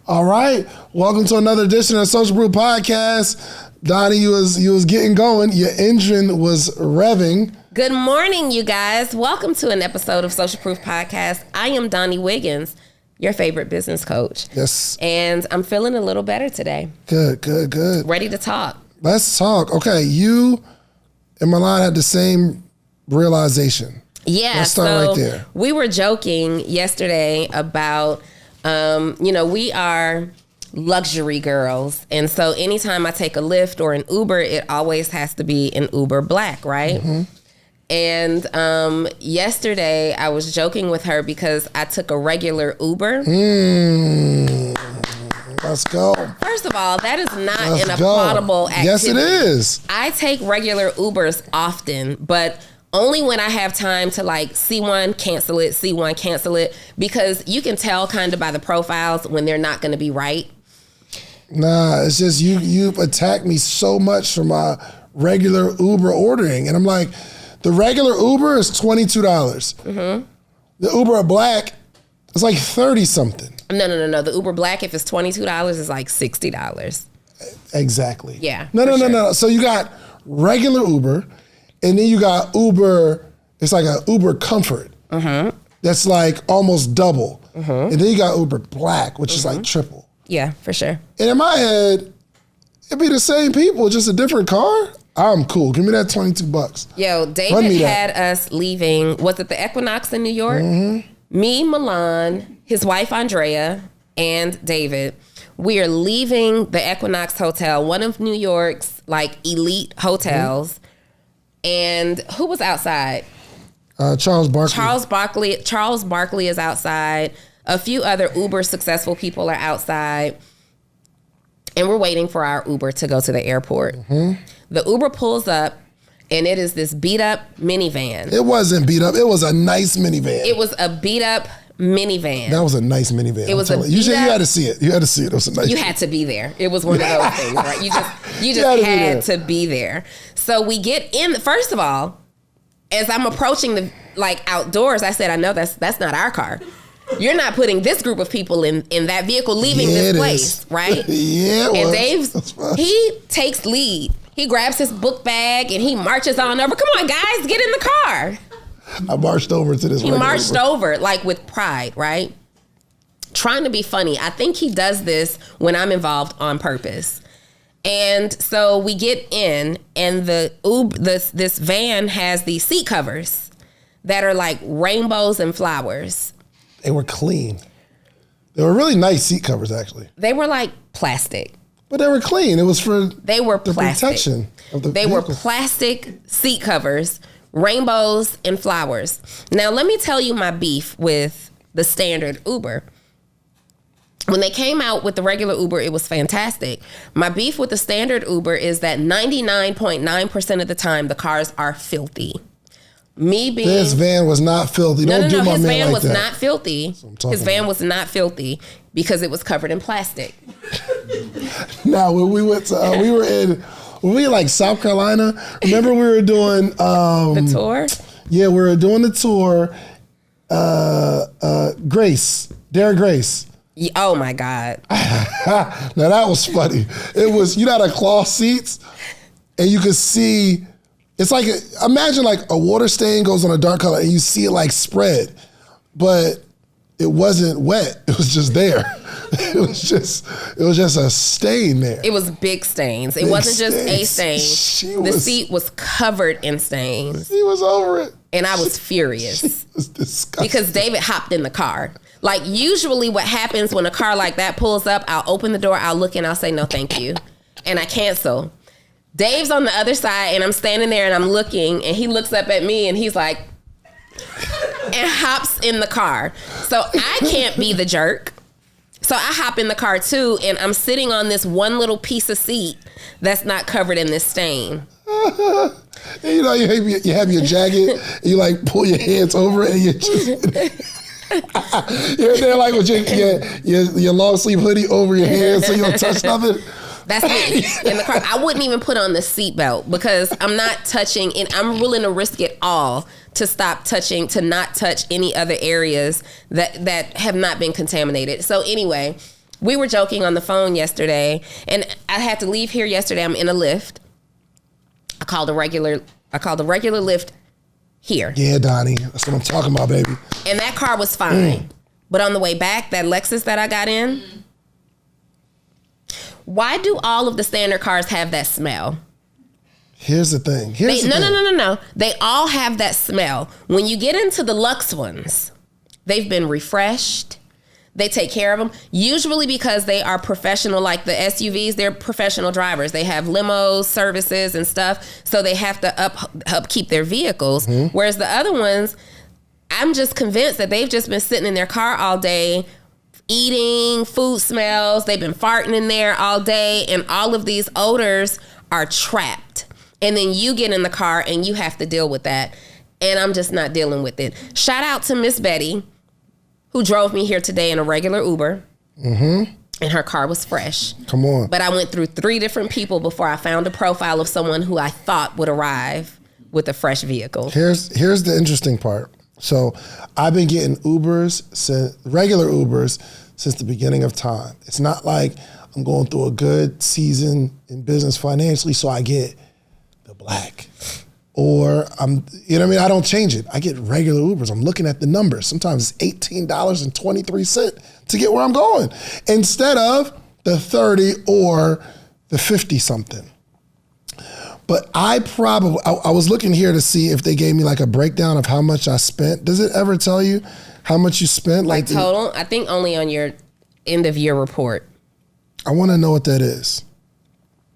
All right, welcome to another edition of the Social Proof Podcast. Donni, you was getting going. Your engine was revving. Good morning, you guys. Welcome to an episode of Social Proof Podcast. I am Donni Wiggins, your favorite business coach. Yes. And I'm feeling a little better today. Good. Ready to talk. Let's talk. Okay, you and Milan had the same realization. Yeah. Let's start right there. We were joking yesterday about, we are luxury girls. And so anytime I take a Lyft or an Uber, it always has to be an Uber Black, right? Mm-hmm. And yesterday I was joking with her because I took a regular Uber. Let's go. First of all, that is not an applaudable activity. Yes, it is. I take regular Ubers often, but only when I have time to see one, cancel it, because you can tell kind of by the profiles when they're not going to be right. Nah, it's just you've attacked me so much for my regular Uber ordering. And I'm like, the regular Uber is $22. Mm-hmm. The Uber Black is like 30 something. No. The Uber Black, if it's $22, is like $60. Exactly. Yeah. No. So you got regular Uber, and then you got Uber, it's like an Uber Comfort. Mm-hmm. That's like almost double. Mm-hmm. And then you got Uber Black, which is like triple. Yeah, for sure. And in my head, it'd be the same people, just a different car. I'm cool. Give me that $22. Yo, David had us leaving, was it the Equinox in New York? Mm-hmm. Me, Milan, his wife Andrea, and David. We are leaving the Equinox Hotel, one of New York's elite hotels. Mm-hmm. And who was outside? Charles Barkley. Charles Barkley is outside. A few other Uber successful people are outside. And we're waiting for our Uber to go to the airport. Mm-hmm. The Uber pulls up, and it is this beat up minivan. It wasn't beat up. It was a nice minivan. It was a beat up minivan. That was a nice minivan. It was you had to see it. You had to see it. It was a nice. You had to be there. It was one of those things, right? You just had to be there. So we get in. First of all, as I'm approaching the outdoors, I said, I know that's not our car. You're not putting this group of people in that vehicle leaving this place, right? Yeah. And Dave, he takes lead. He grabs his book bag and he marches on over. Come on, guys, get in the car. I marched over to this. He marched over with pride, right? Trying to be funny. I think he does this when I'm involved on purpose. And so we get in, and this van has these seat covers that are like rainbows and flowers. They were clean. They were really nice seat covers, actually. They were like plastic. But they were clean. It was for the protection of the vehicle. They were plastic seat covers, rainbows and flowers. Now, let me tell you my beef with the standard Uber. When they came out with the regular Uber, it was fantastic. My beef with the standard Uber is that 99.9% of the time, the cars are filthy. This van was not filthy. No, his van was not filthy. His van was not filthy because it was covered in plastic. Now, when we went to, we were in South Carolina. Remember we were doing the tour? Yeah, we were doing the tour. Derek Grace. Oh my God. Now that was funny. It was, the cloth seats, and you could see. It's like, imagine a water stain goes on a dark color and you see it spread, but it wasn't wet. It was just there. It was just a stain there. It was big stains. It wasn't just a stain. The seat was covered in stains. He was over it. And I was furious. She was disgusting. Because David hopped in the car. Usually what happens when a car like that pulls up, I'll open the door, I'll look and I'll say, no, thank you. And I cancel. Dave's on the other side, and I'm standing there, and I'm looking, and he looks up at me, and he's like, and hops in the car. So I can't be the jerk. So I hop in the car, too, and I'm sitting on this one little piece of seat that's not covered in this stain. And you have your jacket, and you pull your hands over it, and you just... You're there with your long sleeve hoodie over your hands so you don't touch nothing. That's me in the car. I wouldn't even put on the seatbelt because I'm not touching, and I'm willing to risk it all to not touch any other areas that have not been contaminated. So anyway, We were joking on the phone yesterday, and I had to leave here yesterday. I'm in a Lyft. I called a regular Lyft here. Yeah, Donni. That's what I'm talking about, baby. And that car was fine. But on the way back, that Lexus that I got in, why do all of the standard cars have that smell? Here's the thing. No. They all have that smell. When you get into the luxe ones, they've been refreshed. They take care of them. Usually because they are professional, like the SUVs, they're professional drivers. They have limos, services, and stuff. So they have to upkeep their vehicles. Mm-hmm. Whereas the other ones, I'm just convinced that they've just been sitting in their car all day, eating, food smells. They've been farting in there all day. And all of these odors are trapped. And then you get in the car and you have to deal with that. And I'm just not dealing with it. Shout out to Miss Betty, who drove me here today in a regular Uber. Mm-hmm. And her car was fresh. Come on. But I went through 3 different people before I found a profile of someone who I thought would arrive with a fresh vehicle. Here's the interesting part. So I've been getting regular Ubers since the beginning of time. It's not like I'm going through a good season in business financially, so I get the black. Or you know what I mean? I don't change it. I get regular Ubers. I'm looking at the numbers. Sometimes it's $18.23 to get where I'm going, instead of the 30 or the 50 something. But I was looking here to see if they gave me like a breakdown of how much I spent. Does it ever tell you how much you spent? Like total? I think only on your end of year report. I want to know what that is.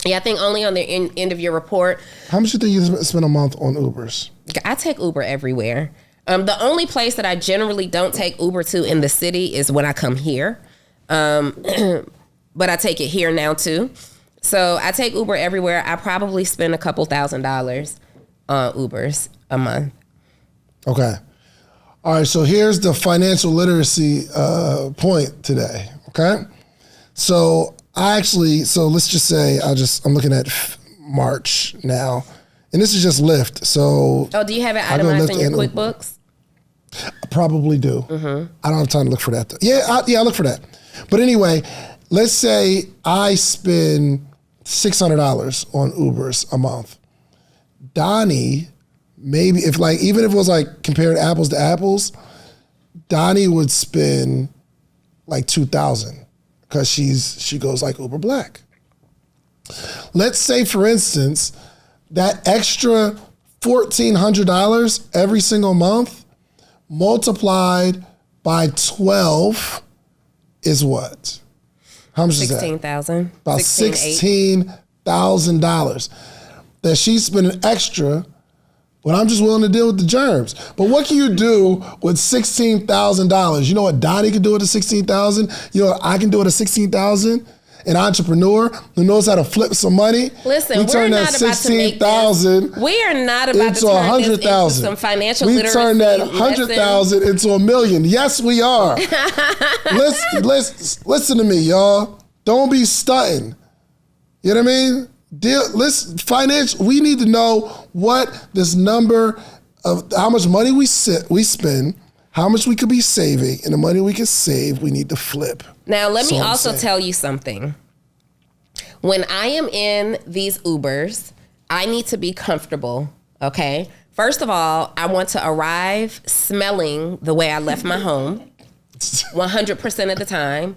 Yeah, I think only on the end of your report. How much do you think you spend a month on Ubers? I take Uber everywhere. The only place that I generally don't take Uber to in the city is when I come here. But I take it here now too. So I take Uber everywhere. I probably spend a couple $1,000s on Ubers a month. Okay. All right, so here's the financial literacy point today, okay? So let's just say I'm looking at March now, and this is just Lyft. So do you have it itemized in your QuickBooks? I probably do. Mm-hmm. I don't have time to look for that though. I look for that. But anyway, let's say I spend $600 on Ubers a month. Donni, maybe even if it was like comparing apples to apples, Donni would spend like $2,000 because she goes like Uber Black. Let's say, for instance, that extra $1,400 every single month multiplied by 12 is what? How much is that? $16,000. About $16,000 that she's spending extra when I'm just willing to deal with the germs. But what can you do with $16,000? You know what Donni can do with the $16,000? You know what I can do with the $16,000? An entrepreneur who knows how to flip some money. Listen, we're not about to make this. We are not about to turn this into some financial literacy. We turn that $100,000 into $1 million. Yes, we are. Listen to me, y'all. Don't be stunting. You know what I mean? We need to know what this number of how much money we spend, how much we could be saving, and the money we can save, we need to flip. Now, let me also tell you something. When I am in these Ubers, I need to be comfortable, okay? First of all, I want to arrive smelling the way I left my home 100% of the time.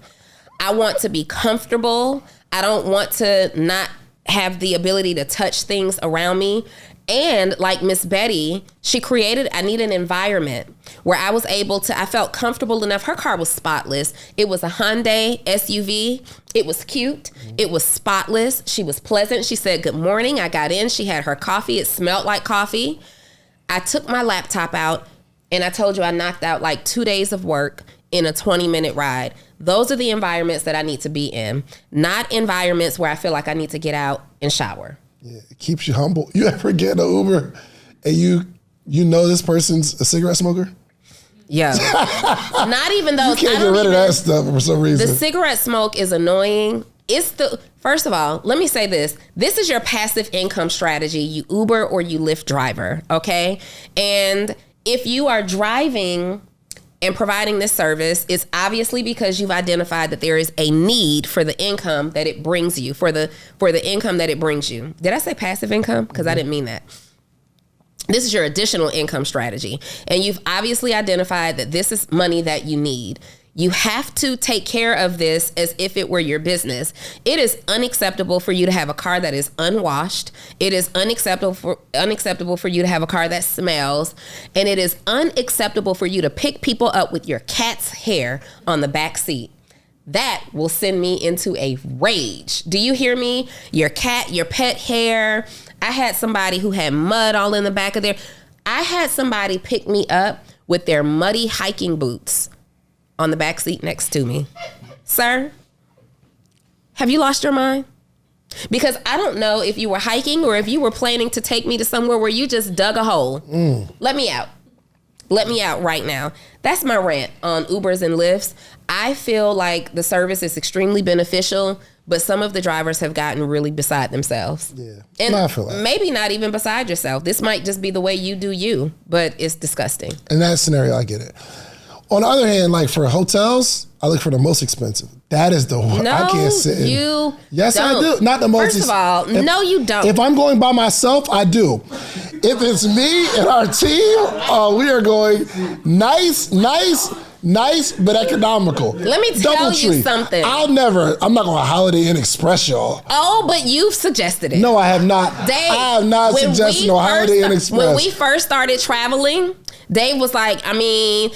I want to be comfortable. I don't want to not have the ability to touch things around me. And like Miss Betty, I need an environment where I felt comfortable enough. Her car was spotless. It was a Hyundai SUV. It was cute. It was spotless. She was pleasant. She said, good morning. I got in. She had her coffee. It smelled like coffee. I took my laptop out and I told you I knocked out like 2 days of work in a 20-minute ride. Those are the environments that I need to be in, not environments where I feel like I need to get out and shower. Yeah, it keeps you humble. You ever get in an Uber and you know this person's a cigarette smoker? Yeah. Not even those. You can't get rid of that stuff for some reason. The cigarette smoke is annoying. First of all, let me say this. This is your passive income strategy, you Uber or you Lyft driver, okay? And if you are driving and providing this service, it's obviously because you've identified that there is a need for the income that it brings you, for the income that it brings you. Did I say passive income? Because I didn't mean that. This is your additional income strategy. And you've obviously identified that this is money that you need. You have to take care of this as if it were your business. It is unacceptable for you to have a car that is unwashed. It is unacceptable for you to have a car that smells. And it is unacceptable for you to pick people up with your cat's hair on the back seat. That will send me into a rage. Do you hear me? Your cat, your pet hair. I had somebody who had mud all in the back of their... I had somebody pick me up with their muddy hiking boots on the back seat next to me. Sir, have you lost your mind? Because I don't know if you were hiking or if you were planning to take me to somewhere where you just dug a hole. Let me out. Let me out right now. That's my rant on Ubers and Lyfts. I feel like the service is extremely beneficial, but some of the drivers have gotten really beside themselves. Yeah. And I feel that. Maybe not even beside yourself. This might just be the way you do you, but it's disgusting. In that scenario, I get it. On the other hand, like for hotels, I look for the most expensive. That is the one. No, I can't sit in. you Yes, don't. I do. Not the most. First of all, no, you don't. If I'm going by myself, I do. If it's me and our team, we are going nice, but economical. Let me tell you something. I'm not going to Holiday Inn Express, y'all. Oh, but you've suggested it. No, I have not. Dave, I have not suggested no Holiday Inn Express. When we first started traveling, Dave was like, I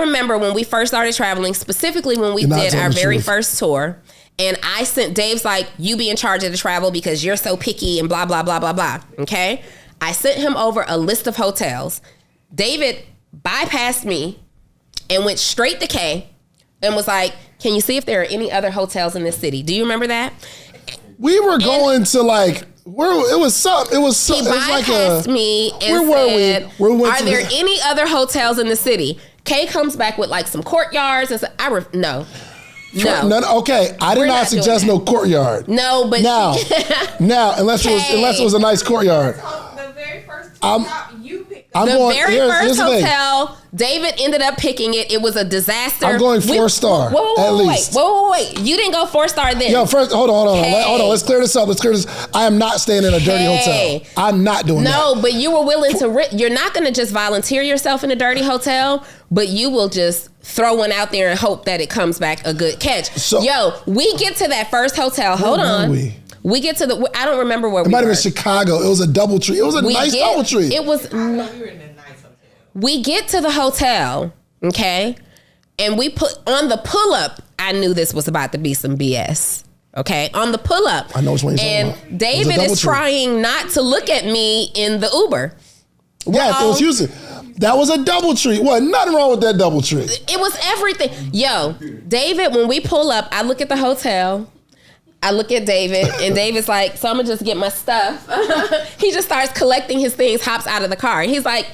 remember when we first started traveling, specifically when we did our very first tour, and I sent Dave's like, you be in charge of the travel because you're so picky and blah, blah, blah, blah, blah. Okay? I sent him over a list of hotels. David bypassed me and went straight to Kay and was like, can you see if there are any other hotels in this city? Do you remember that? We were going to like... He bypassed me and said, are there any other hotels in the city? Kay comes back with like some courtyards and said, no. Okay, I did not suggest no courtyard. No, but now, unless it was a nice courtyard. The very first stop you picked up. The very first hotel, David ended up picking it. It was a disaster. I'm going 4-star at least. Wait. You didn't go 4-star then. Yo, first, hold on. Let's clear this up. I am not staying in a dirty hotel. I'm not doing that. No, but you were willing to. You're not going to just volunteer yourself in a dirty hotel, but you will just throw one out there and hope that it comes back a good catch. So, we get to that first hotel. Hold on. We get to I don't remember where we were. It might have been Chicago. It was a DoubleTree. It was a nice DoubleTree. It was. We were in a nice hotel. We get to the hotel, okay? And we put on the pull-up, I knew this was about to be some BS. Okay? On the pull-up. I know which one you're talking about. And David is trying not to look at me in the Uber. Yeah, it was Houston. That was a DoubleTree. What? Nothing wrong with that DoubleTree. It was everything. Yo, David, when we pull up, I look at the hotel. I look at David, and David's like, so I'm going to just get my stuff. He just starts collecting his things, hops out of the car. And he's like,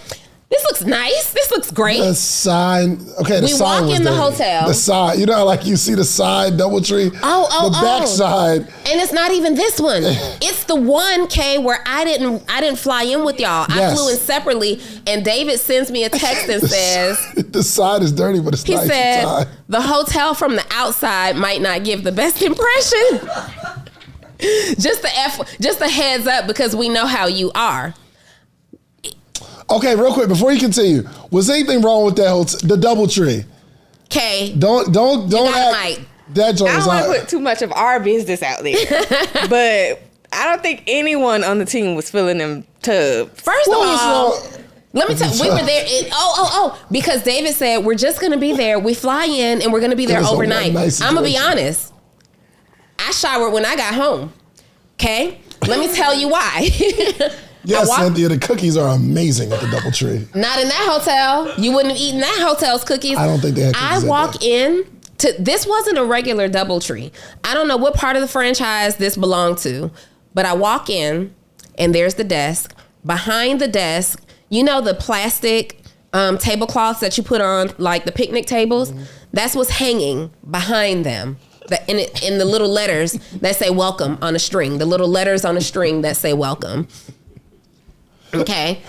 this looks nice. This looks great. The sign. Okay, the sign was We walk in the hotel. The side. You know how like you see the side DoubleTree? The back side. And it's not even this one. It's the one, Kay, where I didn't fly in with y'all. I flew in separately, and David sends me a text and says... the side is dirty, but it's nice. He said, the hotel from the outside might not give the best impression. Just a heads up, because we know how you are. Okay, real quick, before you continue, was anything wrong with that hotel, the DoubleTree? Okay. Don't act. That joint I don't want to put too much of our business out there, but I don't think anyone on the team was filling them tubs. First of all, let me tell you, we were there. Because David said, we're just going to be there. We fly in and we're going to be there overnight. I'm going to be honest. I showered when I got home. Okay? Let me tell you why. Yes, Cynthia, the cookies are amazing at the DoubleTree. Not in that hotel. You wouldn't have eaten that hotel's cookies. I don't think they had cookies. I walk in to, this wasn't a regular DoubleTree. I don't know what part of the franchise this belonged to, but I walk in and there's the desk. Behind the desk, you know the plastic tablecloths that you put on, like the picnic tables? Mm-hmm. That's what's hanging behind them. In the little letters that say welcome on a string. The little letters on a string that say welcome. Okay,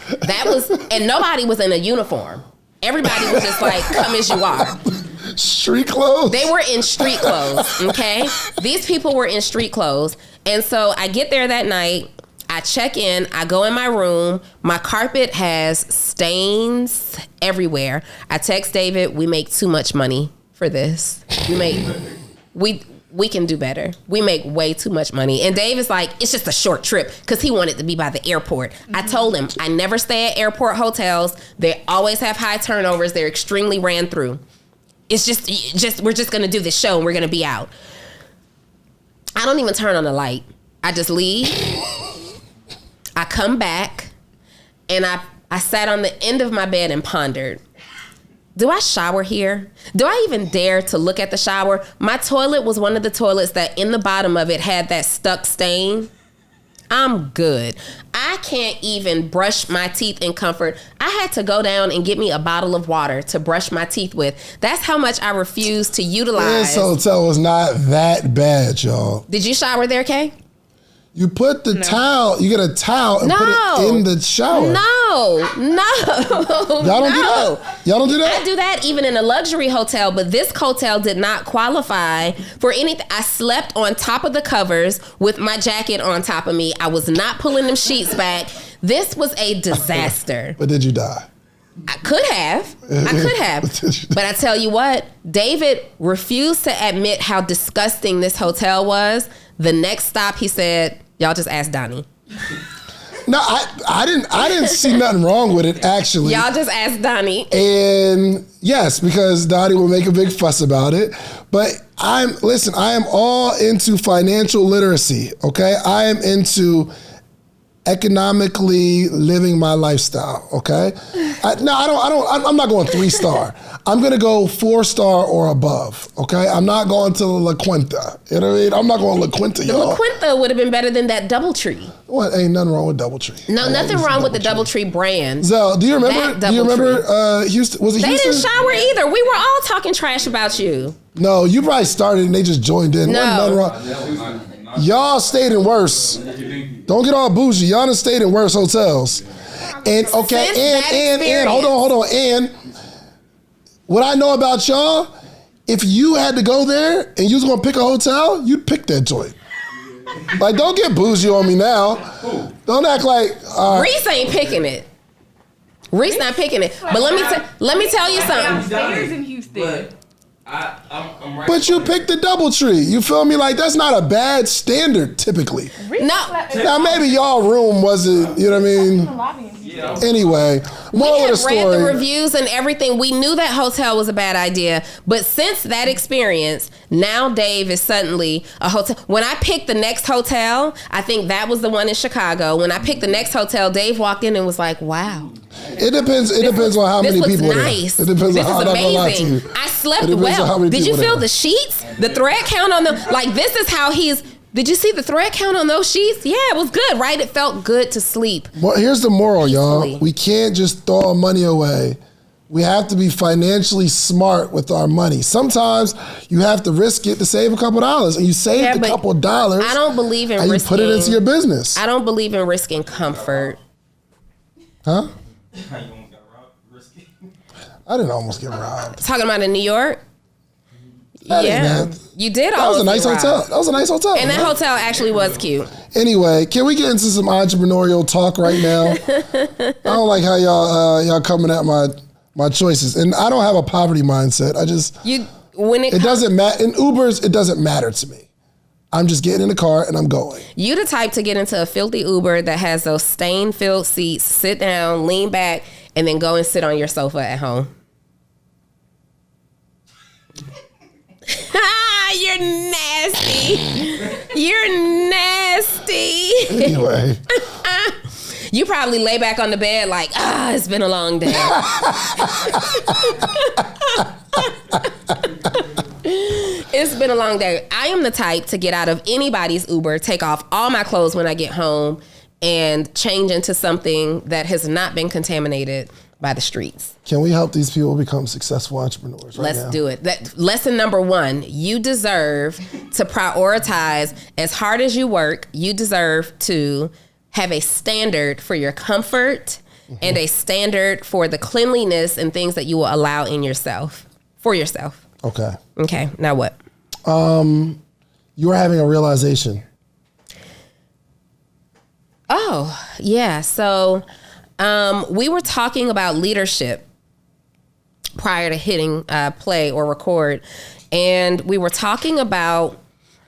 and nobody was in a uniform. Everybody was just like, come as you are. Street clothes? They were in street clothes, okay? These people were in street clothes. And so I get there that night. I check in. I go in my room. My carpet has stains everywhere. I text David, we make too much money for this. We can do better. We make way too much money. And Dave is like, it's just a short trip because he wanted to be by the airport. I told him, I never stay at airport hotels. They always have high turnovers. They're extremely ran through. It's just we're just going to do this show and we're going to be out. I don't even turn on the light. I just leave. I come back and I sat on the end of my bed and pondered. Do I shower here? Do I even dare to look at the shower? My toilet was one of the toilets that in the bottom of it had that stuck stain. I'm good. I can't even brush my teeth in comfort. I had to go down and get me a bottle of water to brush my teeth with. That's how much I refuse to utilize. This hotel was not that bad, y'all. Did you shower there, Kay? You put the towel, you get a towel and put it in the shower. No. Y'all don't do that? Y'all don't do that? I do that even in a luxury hotel, but this hotel did not qualify for anything. I slept on top of the covers with my jacket on top of me. I was not pulling them sheets back. This was a disaster. But did you die? I could have. But I tell you what, David refused to admit how disgusting this hotel was. The next stop, he said, y'all just ask Donni. No, I didn't see nothing wrong with it, actually. Y'all just ask Donni. And yes, because Donni will make a big fuss about it. But I am all into financial literacy, okay? I am into economically living my lifestyle, okay? I'm not going 3-star. I'm gonna go 4-star or above, okay? I'm not going to La Quinta. You know what I mean? I'm not going La Quinta, y'all. La Quinta would have been better than that DoubleTree. What? Ain't nothing wrong with DoubleTree. No, nothing wrong with the DoubleTree brand. Zell, do you remember Houston? Was it Houston? They didn't shower either. We were all talking trash about you. No, you probably started and they just joined in. No. Wasn't nothing wrong. Y'all stayed in worse. Don't get all bougie. Y'all done stayed in worse hotels. And okay, and hold on. And what I know about y'all, if you had to go there and you was gonna pick a hotel, you'd pick that joint. Like, don't get bougie on me now. Don't act like Reese ain't picking it. Reese not picking it. But let me tell you something. Downstairs in Houston. I'm right. But you picked the DoubleTree. You feel me? Like, that's not a bad standard typically. No. Now maybe y'all room wasn't, you know what I mean? Anyway, moral of the story. We had read the reviews and everything. We knew that hotel was a bad idea. But since that experience, now Dave is suddenly a hotel. When I picked the next hotel, I think that was the one in Chicago. When I picked the next hotel, Dave walked in and was like, wow. It depends on how many people are there. Nice. It depends on how This is amazing. to you. I slept well. Did you feel the sheets? The thread count on them? Like, this is how did you see the thread count on those sheets? Yeah, it was good, right? It felt good to sleep. Well, here's the moral, peacefully. y'all. We can't just throw our money away. We have to be financially smart with our money. Sometimes you have to risk it to save a couple dollars, and you save a couple dollars. I don't believe in and risking. You put it into your business. I don't believe in risking comfort. Huh? I didn't almost get robbed. Talking about in New York? Yeah. You did That was a nice robbed. hotel. That was a nice hotel. And that hotel actually was cute. Anyway, can we get into some entrepreneurial talk right now? I don't like how y'all coming at my choices. And I don't have a poverty mindset. It doesn't matter. In Ubers, it doesn't matter to me. I'm just getting in the car and I'm going. You the type to get into a filthy Uber that has those stain-filled seats, sit down, lean back, and then go and sit on your sofa at home. You're nasty. You're nasty. Anyway. You probably lay back on the bed like, it's been a long day. It's been a long day. I am the type to get out of anybody's Uber, take off all my clothes when I get home, and change into something that has not been contaminated by the streets. Can we help these people become successful entrepreneurs right now? Let's do it. Lesson number 1, you deserve to prioritize. As hard as you work, you deserve to have a standard for your comfort, and a standard for the cleanliness and things that you will allow in yourself, for yourself. Okay. Okay, now what? You were having a realization. Oh, yeah. So we were talking about leadership prior to hitting play or record. And we were talking about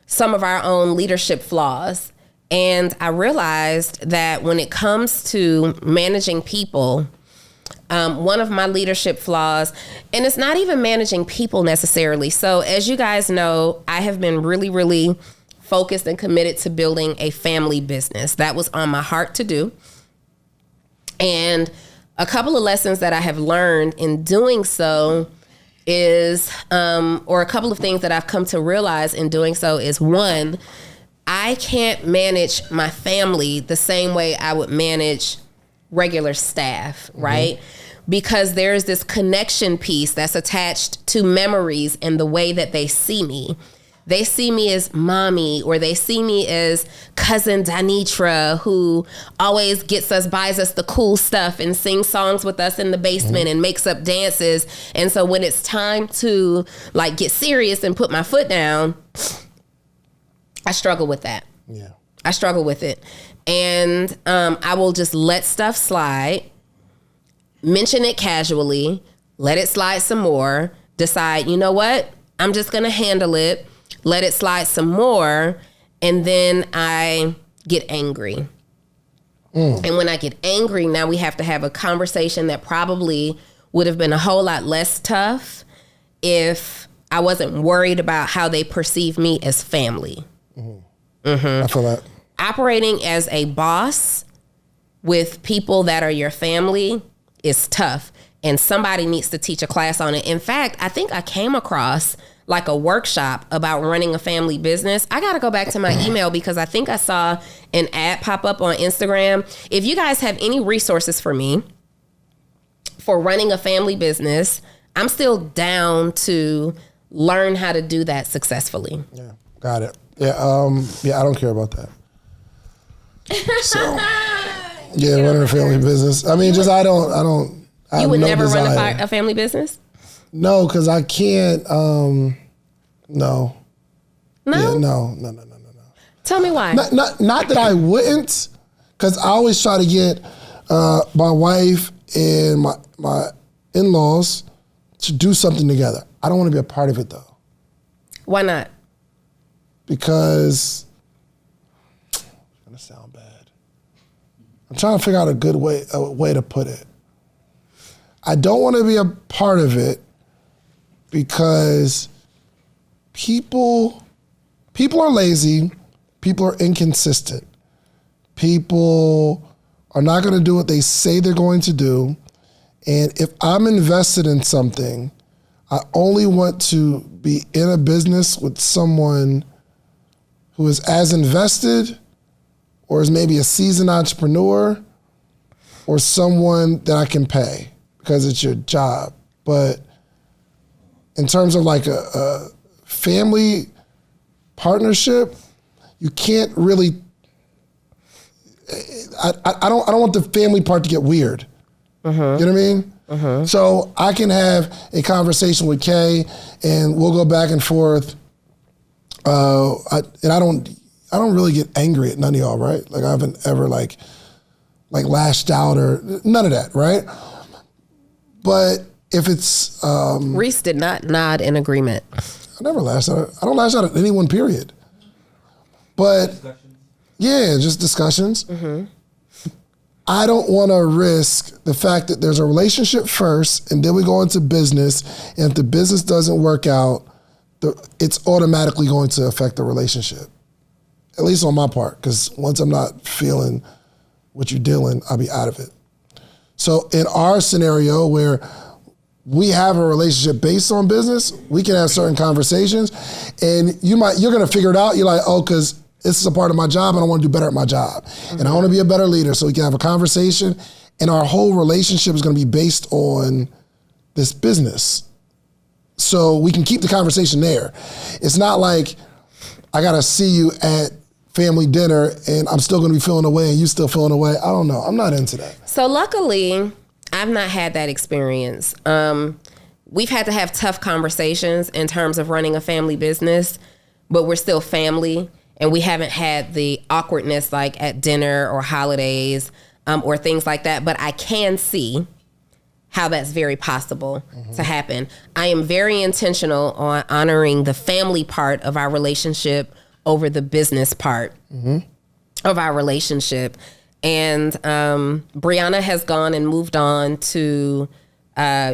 some of our own leadership flaws. And I realized that when it comes to managing people, one of my leadership flaws, and it's not even managing people necessarily. So as you guys know, I have been really, really focused and committed to building a family business. That was on my heart to do. And a couple of lessons that I have learned in doing so is, or a couple of things that I've come to realize in doing so is, one, I can't manage my family the same way I would manage regular staff, right? Because there's this connection piece that's attached to memories and the way that they see me. They see me as mommy, or they see me as cousin Danitra, who always buys us the cool stuff and sings songs with us in the basement and makes up dances. And so when it's time to like get serious and put my foot down, I struggle with that. Yeah. I struggle with it. And I will just let stuff slide, mention it casually, let it slide some more, decide, you know what? I'm just going to handle it. Let it slide some more, and then I get angry. And when I get angry, now we have to have a conversation that probably would have been a whole lot less tough if I wasn't worried about how they perceive me as family. I feel that. Operating as a boss with people that are your family is tough, and somebody needs to teach a class on it. In fact, I think I came across like a workshop about running a family business. I got to go back to my email because I think I saw an ad pop up on Instagram. If you guys have any resources for me for running a family business, I'm still down to learn how to do that successfully. Yeah, got it. Yeah, I don't care about that. So, yeah, running a family business. I mean, I don't. You would never run a family business? No, because I can't. No. No? Yeah, no. Tell me why. Not that I wouldn't, because I always try to get my wife and my in-laws to do something together. I don't want to be a part of it though. Why not? Because it's gonna sound bad. I'm trying to figure out a way to put it. I don't want to be a part of it because people are lazy, people are inconsistent, people are not going to do what they say they're going to do, and if I'm invested in something, I only want to be in a business with someone who is as invested, or is maybe a seasoned entrepreneur, or someone that I can pay because it's your job. But in terms of like a family partnership, you can't really. I don't want the family part to get weird. You know what I mean? So I can have a conversation with Kay, and we'll go back and forth. I don't really get angry at none of y'all, right? Like I haven't ever like lashed out or none of that, right? But if it's Reese did not nod in agreement. I never lash out. I don't lash out at anyone, period. But yeah, just discussions. I don't want to risk the fact that there's a relationship first, and then we go into business, and if the business doesn't work out, it's automatically going to affect the relationship. At least on my part, because once I'm not feeling what you're dealing, I'll be out of it. So in our scenario where we have a relationship based on business, we can have certain conversations, and you're gonna figure it out. You're like, oh, because this is a part of my job and I want to do better at my job. And I want to be a better leader, so we can have a conversation, and our whole relationship is gonna be based on this business. So we can keep the conversation there. It's not like I gotta see you at family dinner and I'm still going to be feeling away and you still feeling away. I don't know. I'm not into that. So luckily, I've not had that experience. We've had to have tough conversations in terms of running a family business, but we're still family, and we haven't had the awkwardness like at dinner or holidays or things like that. But I can see how that's very possible to happen. I am very intentional on honoring the family part of our relationship over the business part of our relationship. And Brianna has gone and moved on to,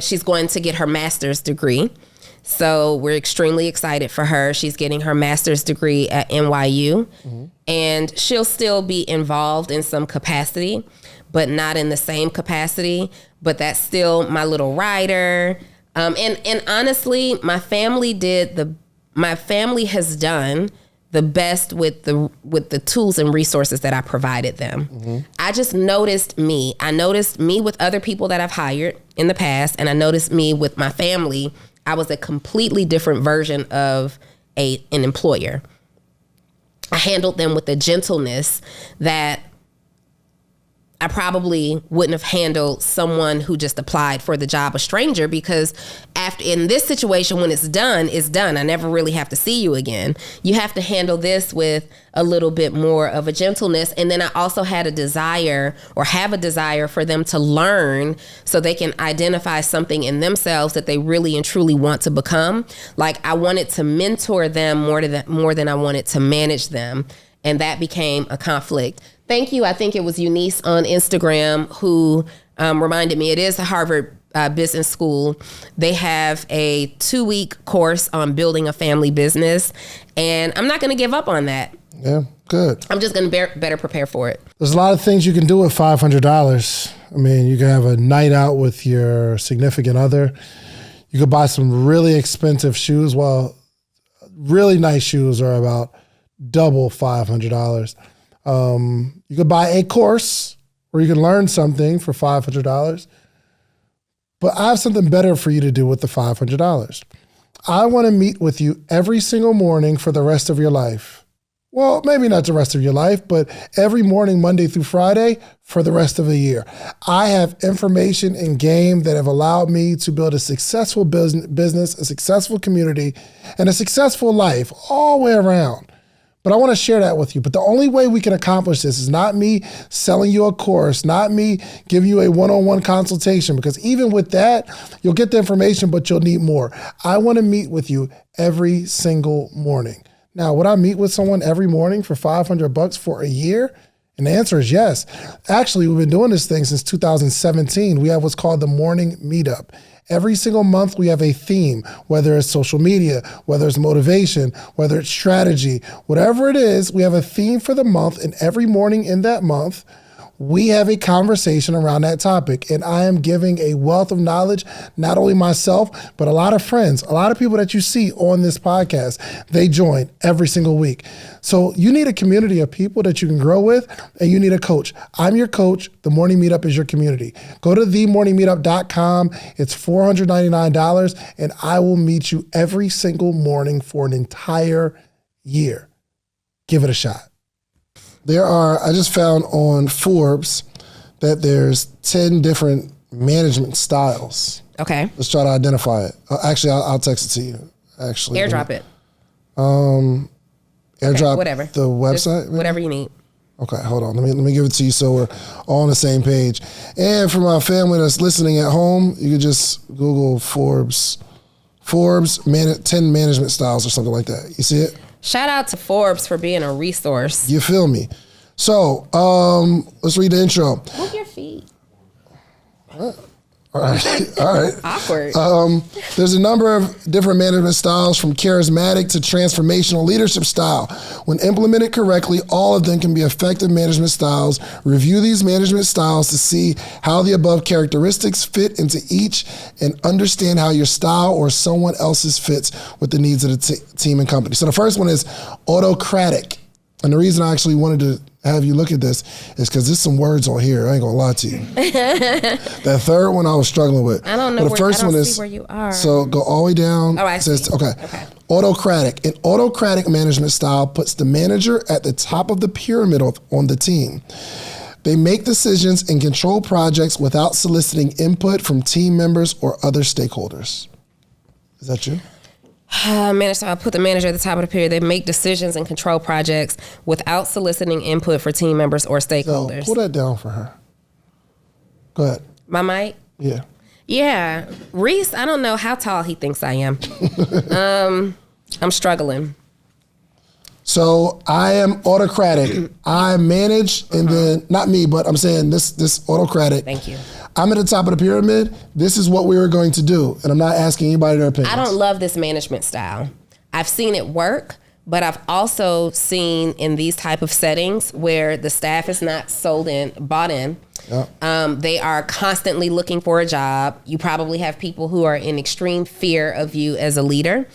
she's going to get her master's degree. So we're extremely excited for her. She's getting her master's degree at NYU. And she'll still be involved in some capacity, but not in the same capacity. But that's still my little rider. And honestly, my family has done the best with the tools and resources that I provided them. I just noticed me. I noticed me with other people that I've hired in the past, and I noticed me with my family. I was a completely different version of an employer. I handled them with a gentleness that I probably wouldn't have handled someone who just applied for the job, a stranger, because after in this situation, when it's done, it's done. I never really have to see you again. You have to handle this with a little bit more of a gentleness. And then I also had a desire or have a desire for them to learn so they can identify something in themselves that they really and truly want to become. Like I wanted to mentor them more than I wanted to manage them. And that became a conflict. Thank you. I think it was Eunice on Instagram who reminded me it is a Harvard Business School. They have a 2-week course on building a family business. And I'm not going to give up on that. Yeah, good. I'm just going to better prepare for it. There's a lot of things you can do with $500. I mean, you can have a night out with your significant other. You could buy some really expensive shoes. Well, really nice shoes are about double $500. You could buy a course where you can learn something for $500. But I have something better for you to do with the $500. I want to meet with you every single morning for the rest of your life. Well, maybe not the rest of your life, but every morning, Monday through Friday, for the rest of the year. I have information and game that have allowed me to build a successful business, a successful community, and a successful life all the way around. But I want to share that with you. But the only way we can accomplish this is not me selling you a course, not me giving you a one-on-one consultation, because even with that, you'll get the information, but you'll need more. I want to meet with you every single morning. Now, would I meet with someone every morning for $500 for a year? And the answer is yes. Actually, we've been doing this thing since 2017. We have what's called the morning meetup. Every single month we have a theme, whether it's social media, whether it's motivation, whether it's strategy, whatever it is, we have a theme for the month, and every morning in that month, we have a conversation around that topic. And I am giving a wealth of knowledge, not only myself, but a lot of friends, a lot of people that you see on this podcast, they join every single week. So you need a community of people that you can grow with, and you need a coach. I'm your coach. The Morning Meetup is your community. Go to themorningmeetup.com. It's $499, and I will meet you every single morning for an entire year. Give it a shot. I just found on Forbes that there's 10 different management styles. Okay. Let's try to identify it. Actually, I'll text it to you. Actually, AirDrop it. AirDrop okay, whatever. The website? Just whatever you need. Okay, hold on. Let me give it to you so we're all on the same page. And for my family that's listening at home, you can just Google Forbes 10 management styles or something like that. You see it? Shout out to Forbes for being a resource. You feel me? So, let's read the intro. Move your feet. All right. Awkward. There's a number of different management styles, from charismatic to transformational leadership style. When implemented correctly, all of them can be effective management styles. Review these management styles to see how the above characteristics fit into each, and understand how your style or someone else's fits with the needs of the team and company. So the first one is Autocratic. And the reason I actually wanted to have you look at this is because there's some words on here. I ain't gonna lie to you. That third one I was struggling with. I don't know. But the first one is where you are. So go all the way down. Oh, I see. Okay. Autocratic. An autocratic management style puts the manager at the top of the pyramid on the team. They make decisions and control projects without soliciting input from team members or other stakeholders. Is that you? I'll put the manager at the top of the pyramid. They make decisions and control projects without soliciting input for team members or stakeholders. So pull that down for her. Go ahead. My mic? Yeah. Yeah. Reese, I don't know how tall he thinks I am. I'm struggling. So I am autocratic. I manage, and then, not me, but I'm saying this autocratic. Thank you. I'm at the top of the pyramid. This is what we were going to do. And I'm not asking anybody their opinions. I don't love this management style. I've seen it work, but I've also seen in these type of settings where the staff is not bought in. Yep. They are constantly looking for a job. You probably have people who are in extreme fear of you as a leader.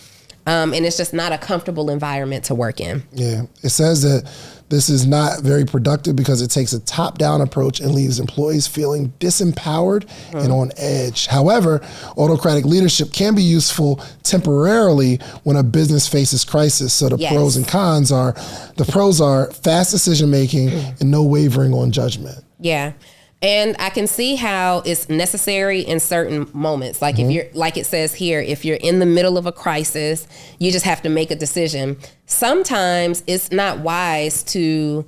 And it's just not a comfortable environment to work in. Yeah. It says that this is not very productive because it takes a top-down approach and leaves employees feeling disempowered and on edge. However, autocratic leadership can be useful temporarily when a business faces crisis. So the pros and cons are, the pros are fast decision-making and no wavering on judgment. Yeah. And I can see how it's necessary in certain moments. Like if you're, like it says here, if you're in the middle of a crisis, you just have to make a decision. Sometimes it's not wise to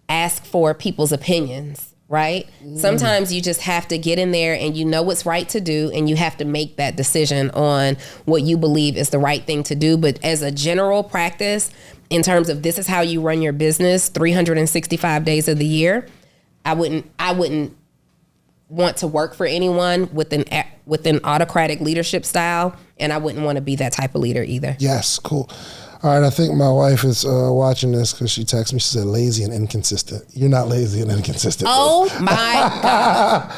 ask for people's opinions, right? Sometimes you just have to get in there and you know what's right to do, and you have to make that decision on what you believe is the right thing to do. But as a general practice, in terms of this is how you run your business 365 days of the year, I wouldn't want to work for anyone with an autocratic leadership style, and I wouldn't want to be that type of leader either. Yes, cool. All right, I think my wife is watching this because she texted me. She said, lazy and inconsistent. You're not lazy and inconsistent. Oh, my God.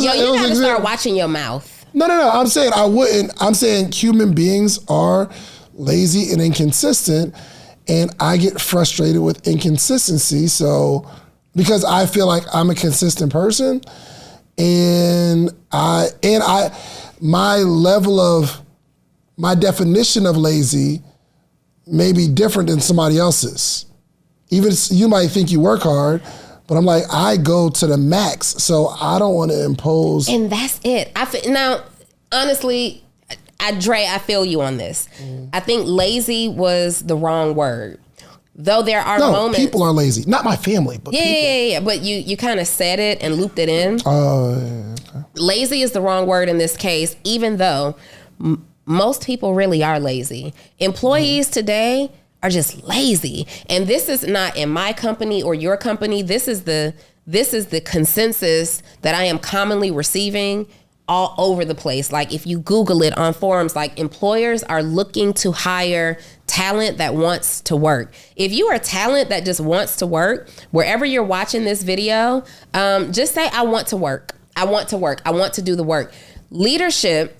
You got to start watching your mouth. No. I'm saying I wouldn't. I'm saying human beings are lazy and inconsistent, and I get frustrated with inconsistency. So, because I feel like I'm a consistent person, and my definition of lazy may be different than somebody else's. Even you might think you work hard, but I'm like, I go to the max, so I don't want to impose. And that's it. Now, honestly, I feel you on this. I think lazy was the wrong word. Though there are moments. People are lazy. Not my family, but people. Yeah. But you kind of said it and looped it in. Okay. Lazy is the wrong word in this case, even though most people really are lazy. Employees today are just lazy. And this is not in my company or your company. This is the consensus that I am commonly receiving all over the place. Like if you Google it on forums, like employers are looking to hire talent that wants to work. If you are talent that just wants to work, wherever you're watching this video, just say, I want to work. I want to work. I want to do the work. Leadership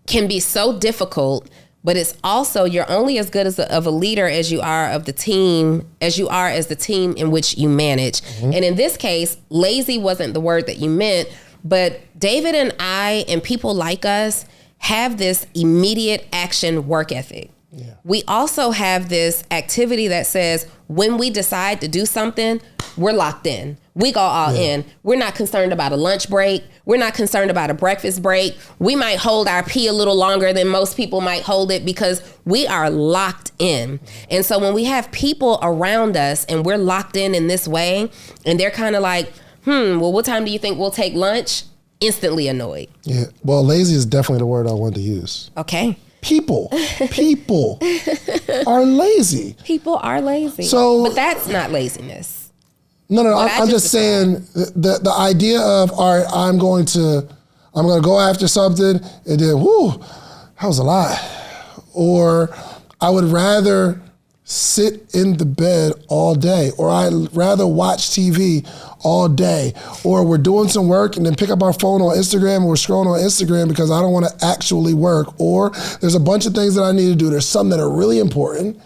can be so difficult, but it's also, you're only as good of a leader as you are of the team, as you are as the team in which you manage. And in this case, lazy wasn't the word that you meant, but David and I and people like us have this immediate action work ethic. Yeah. We also have this activity that says when we decide to do something, we're locked in. We go all in. We're not concerned about a lunch break. We're not concerned about a breakfast break. We might hold our pee a little longer than most people might hold it because we are locked in. And so when we have people around us and we're locked in this way, and they're kind of like, well, what time do you think we'll take lunch? Instantly annoyed. Yeah. Well, lazy is definitely the word I wanted to use. Okay. People are lazy. People are lazy. So, but that's not laziness. No. I'm just saying the idea of, all right, I'm going to go after something, and then, that was a lot. Or I would rather sit in the bed all day, or I'd rather watch TV all day, or we're doing some work and then pick up our phone on Instagram, and we're scrolling on Instagram because I don't want to actually work, or there's a bunch of things that I need to do. There's some that are really important,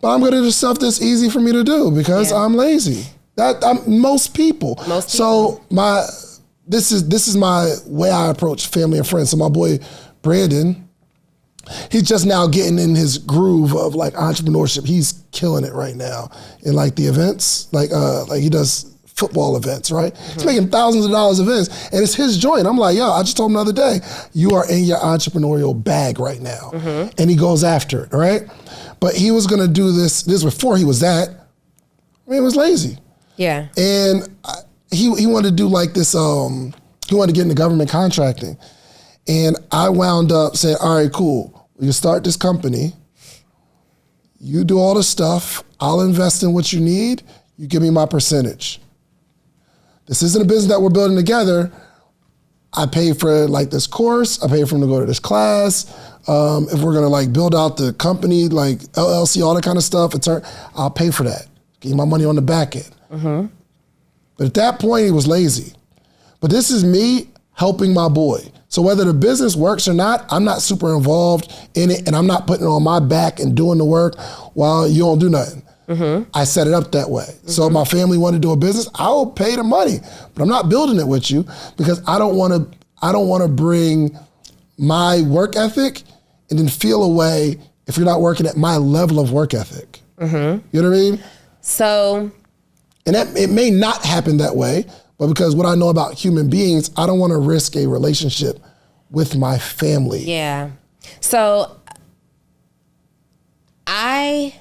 But I'm gonna do stuff that's easy for me to do because I'm lazy. Most people. So this is my way I approach family and friends. So my boy Brandon, he's just now getting in his groove of like entrepreneurship. He's killing it right now in like the events, like he does football events, right? He's making thousands of dollars events, and it's his joint. I'm like, yo, I just told him the other day, you are in your entrepreneurial bag right now, and he goes after it, right? But he was gonna do this before he was that. I mean, it was lazy. Yeah. And he wanted to do like this. He wanted to get into government contracting, and I wound up saying, all right, cool. You start this company. You do all the stuff. I'll invest in what you need. You give me my percentage. This isn't a business that we're building together. I pay for like this course. I pay for him to go to this class. If we're gonna like build out the company, like LLC, all that kind of stuff, I'll pay for that. Give you my money on the back end. But at that point, he was lazy. But this is me helping my boy. So whether the business works or not, I'm not super involved in it, and I'm not putting it on my back and doing the work while you don't do nothing. I set it up that way. So if my family wanted to do a business, I will pay the money, but I'm not building it with you because I don't want to bring my work ethic and then feel away if you're not working at my level of work ethic. You know what I mean? So, and it may not happen that way, but because what I know about human beings, I don't want to risk a relationship with my family. Yeah. So I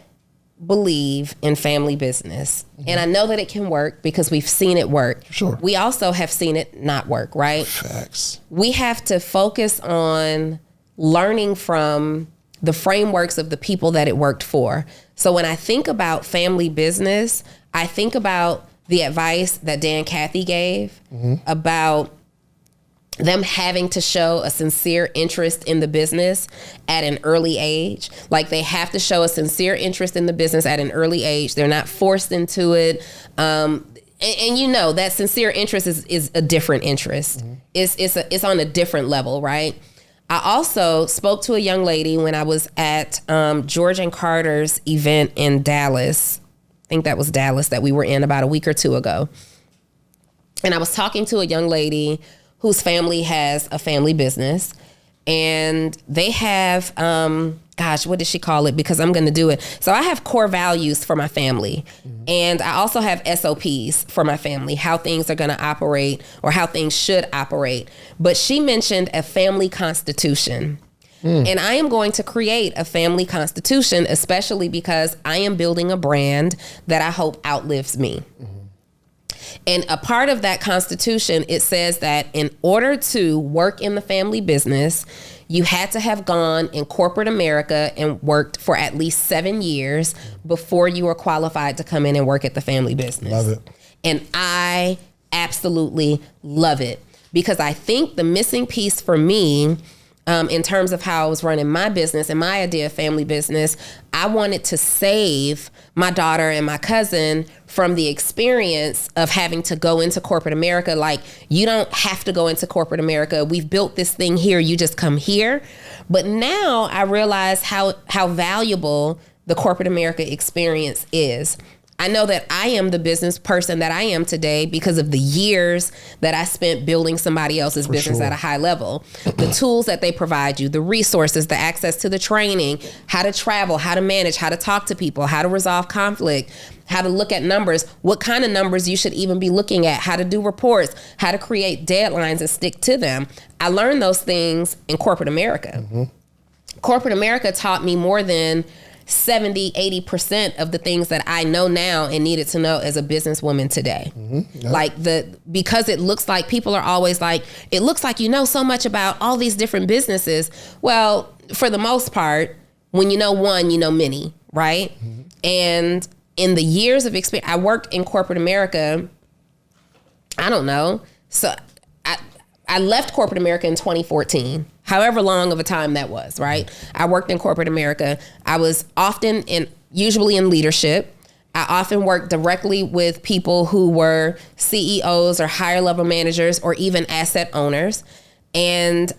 believe in family business. And I know that it can work because we've seen it work. Sure. We also have seen it not work, right? Facts. We have to focus on learning from the frameworks of the people that it worked for. So when I think about family business, I think about the advice that Dan Cathy gave about them having to show a sincere interest in the business at an early age. Like they have to show a sincere interest in the business at an early age. They're not forced into it. And you know, that sincere interest is a different interest. It's on a different level, right? I also spoke to a young lady when I was at George and Carter's event in Dallas. I think that was Dallas that we were in about a week or two ago. And I was talking to a young lady whose family has a family business, and they have, what did she call it? Because I'm going to do it. So I have core values for my family. And I also have SOPs for my family, how things are going to operate or how things should operate. But she mentioned a family constitution. And I am going to create a family constitution, especially because I am building a brand that I hope outlives me. And a part of that constitution, it says that in order to work in the family business, you had to have gone in corporate America and worked for at least 7 years before you were qualified to come in and work at the family business. Love it. And I absolutely love it because I think the missing piece for me in terms of how I was running my business and my idea of family business, I wanted to save my daughter and my cousin from the experience of having to go into corporate America. Like, you don't have to go into corporate America. We've built this thing here. You just come here. But now I realize how valuable the corporate America experience is. I know that I am the business person that I am today because of the years that I spent building somebody else's business at a high level. The tools that they provide you, the resources, the access to the training, how to travel, how to manage, how to talk to people, how to resolve conflict, how to look at numbers, what kind of numbers you should even be looking at, how to do reports, how to create deadlines and stick to them. I learned those things in corporate America. Corporate America taught me more than 70-80% of the things that I know now and needed to know as a businesswoman today. Like because it looks like people are always like, it looks like you know so much about all these different businesses. Well, for the most part, when you know one, you know many, right? And in the years of experience, I worked in corporate America, I don't know. So I left corporate America in 2014. However long of a time that was, right? I worked in corporate America. I was usually in leadership. I often worked directly with people who were CEOs or higher level managers or even asset owners. And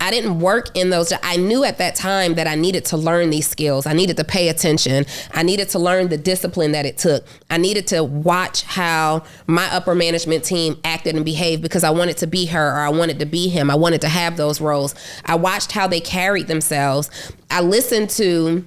I didn't work in those. I knew at that time that I needed to learn these skills. I needed to pay attention. I needed to learn the discipline that it took. I needed to watch how my upper management team acted and behaved because I wanted to be her or I wanted to be him. I wanted to have those roles. I watched how they carried themselves. I listened to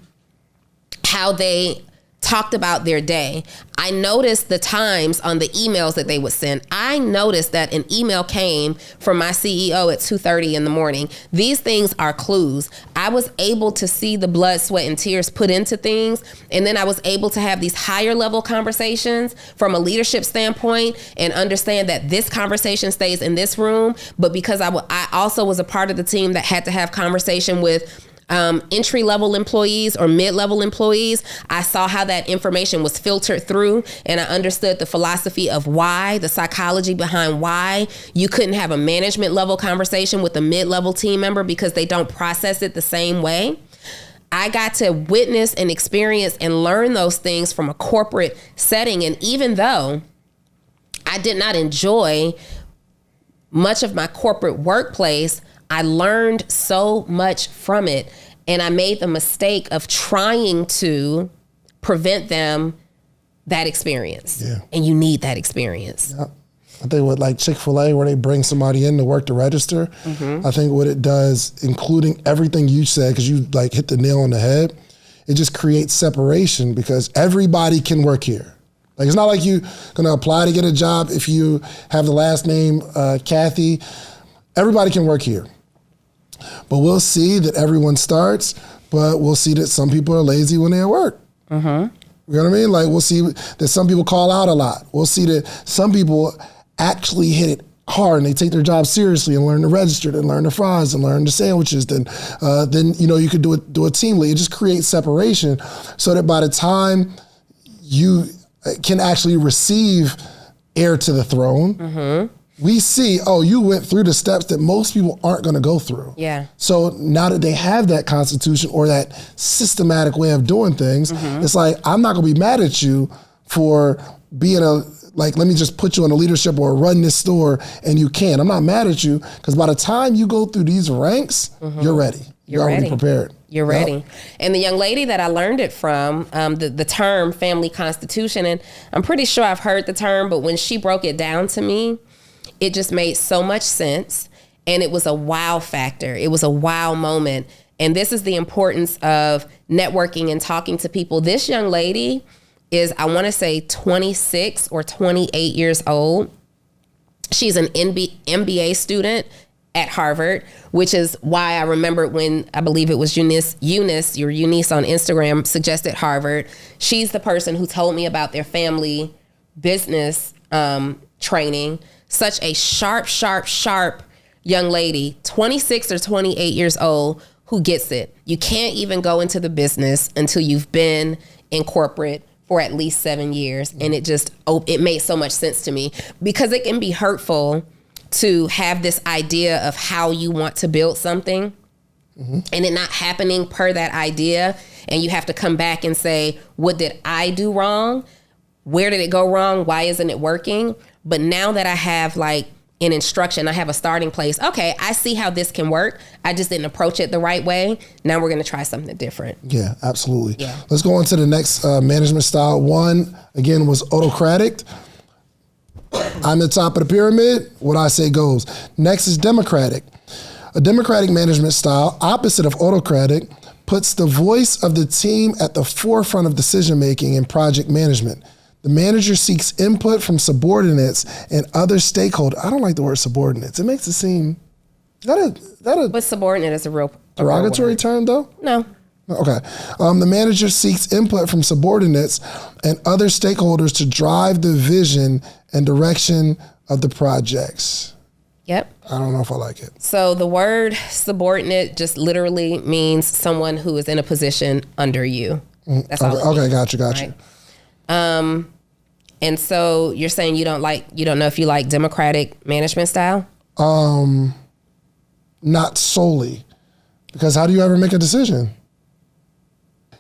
how they talked about their day. I noticed the times on the emails that they would send. I noticed that an email came from my CEO at 2:30 in the morning. These things are clues. I was able to see the blood, sweat, and tears put into things. And then I was able to have these higher level conversations from a leadership standpoint and understand that this conversation stays in this room. But because I also was a part of the team that had to have conversation with entry-level employees or mid-level employees, I saw how that information was filtered through, and I understood the philosophy of why, the psychology behind why you couldn't have a management level conversation with a mid-level team member because they don't process it the same way. I got to witness and experience and learn those things from a corporate setting, and even though I did not enjoy much of my corporate workplace, I learned so much from it, and I made the mistake of trying to prevent them that experience. Yeah. And you need that experience. Yeah. I think with like Chick-fil-A, where they bring somebody in to work the register, I think what it does, including everything you said, because you like hit the nail on the head, it just creates separation because everybody can work here. Like, it's not like you're gonna apply to get a job if you have the last name Kathy. Everybody can work here. But we'll see that everyone starts, but we'll see that some people are lazy when they're at work. You know what I mean? Like, we'll see that some people call out a lot. We'll see that some people actually hit it hard and they take their job seriously and learn to register, and learn the fries and learn the sandwiches. Then you know, you could do a team lead. It just creates separation so that by the time you can actually receive heir to the throne, we see, oh, you went through the steps that most people aren't going to go through. Yeah. So now that they have that constitution or that systematic way of doing things, it's like, I'm not going to be mad at you for being let me just put you in a leadership or run this store and you can. I'm not mad at you because by the time you go through these ranks, you're ready. You're already prepared. You're ready. And the young lady that I learned it from, the term family constitution, and I'm pretty sure I've heard the term, but when she broke it down to me, it just made so much sense, and it was a wow factor. It was a wow moment, and this is the importance of networking and talking to people. This young lady is, I want to say, 26 or 28 years old. She's an MBA student at Harvard, which is why I remember when, I believe it was Eunice on Instagram suggested Harvard. She's the person who told me about their family business training. Such a sharp young lady, 26 or 28 years old, who gets it. You can't even go into the business until you've been in corporate for at least 7 years. And it made so much sense to me because it can be hurtful to have this idea of how you want to build something and it not happening per that idea. And you have to come back and say, what did I do wrong? Where did it go wrong? Why isn't it working? But now that I have like an instruction, I have a starting place. Okay, I see how this can work. I just didn't approach it the right way. Now we're going to try something different. Yeah, absolutely. Yeah. Let's go on to the next management style. One, again, was Autocratic. I'm the top of the pyramid. What I say goes. Next is Democratic. A Democratic management style, opposite of Autocratic, puts the voice of the team at the forefront of decision-making and project management. The manager seeks input from subordinates and other stakeholders. I don't like the word subordinates. It makes it seem, But subordinate is a real derogatory term though? No. Okay. The manager seeks input from subordinates and other stakeholders to drive the vision and direction of the projects. Yep. I don't know if I like it. So the word subordinate just literally means someone who is in a position under you. That's all. Okay, got you. Right? And so you're saying you don't know if you like democratic management style? Not solely. Because how do you ever make a decision?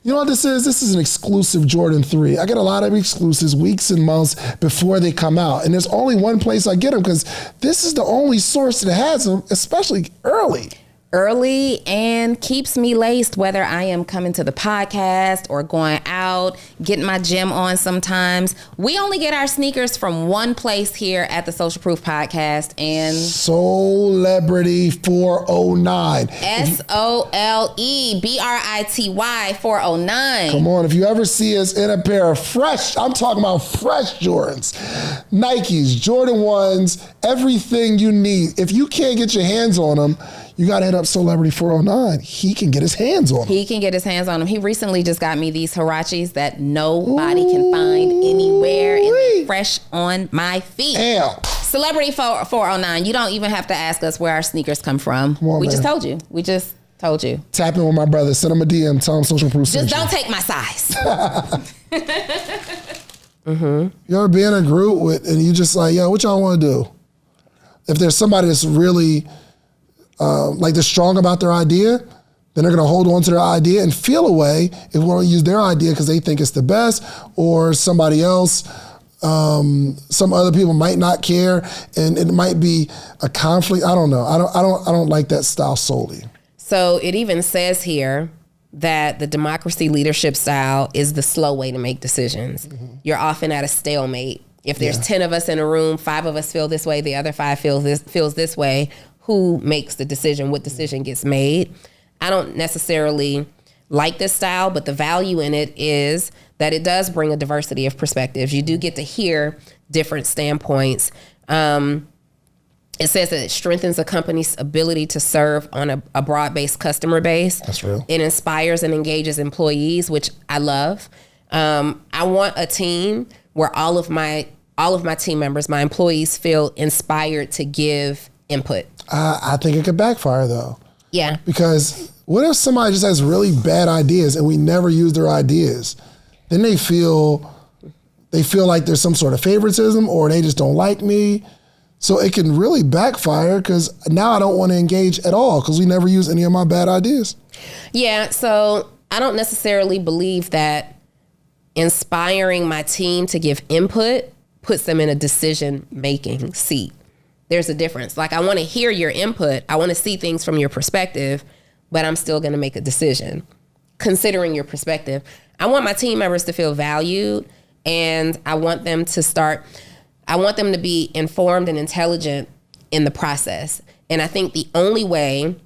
You know what this is? This is an exclusive Jordan 3. I get a lot of exclusives weeks and months before they come out. And there's only one place I get them because this is the only source that has them, especially early. early and keeps me laced, whether I am coming to the podcast or going out, getting my gym on sometimes. We only get our sneakers from one place here at the Social Proof Podcast, and Celebrity 409. SOLEBRITY 409. Come on, if you ever see us in a pair of fresh, I'm talking about fresh Jordans, Nikes, Jordan 1s, everything you need. If you can't get your hands on them, you got to hit up Celebrity 409. He can get his hands on them. He can get his hands on them. He recently just got me these Huaraches that nobody can find anywhere, and they're fresh on my feet. Damn. Celebrity 409. You don't even have to ask us where our sneakers come from. Come on, we man. just told you. We just told you. Tap in with my brother. Send him a DM. Tell him Social Proof Just sent you. don't take my size. You ever be in a group with, and you just like, yo, what y'all want to do? If there's somebody that's really, like they're strong about their idea, then they're going to hold on to their idea and feel a way if we want to use their idea because they think it's the best, or somebody else, some other people might not care, and it might be a conflict. I don't know. I don't like that style solely. So it even says here that the democracy leadership style is the slow way to make decisions. Mm-hmm. You're often at a stalemate. If there's 10 of us in a room, 5 of us feel this way, the other 5 feels this way, who makes the decision? What decision gets made? I don't necessarily like this style, but the value in it is that it does bring a diversity of perspectives. You do get to hear different standpoints. It says that it strengthens a company's ability to serve on a broad-based customer base. That's real. It inspires and engages employees, which I love. I want a team where all of my team members, my employees, feel inspired to give input. I think it could backfire though. Yeah. Because what if somebody just has really bad ideas and we never use their ideas? Then they feel like there's some sort of favoritism, or they just don't like me. So it can really backfire because now I don't want to engage at all because we never use any of my bad ideas. Yeah, so I don't necessarily believe that inspiring my team to give input puts them in a decision-making seat. There's a difference. Like, I want to hear your input. I want to see things from your perspective, but I'm still going to make a decision considering your perspective. I want my team members to feel valued, and I want them to be informed and intelligent in the process. And I think the only way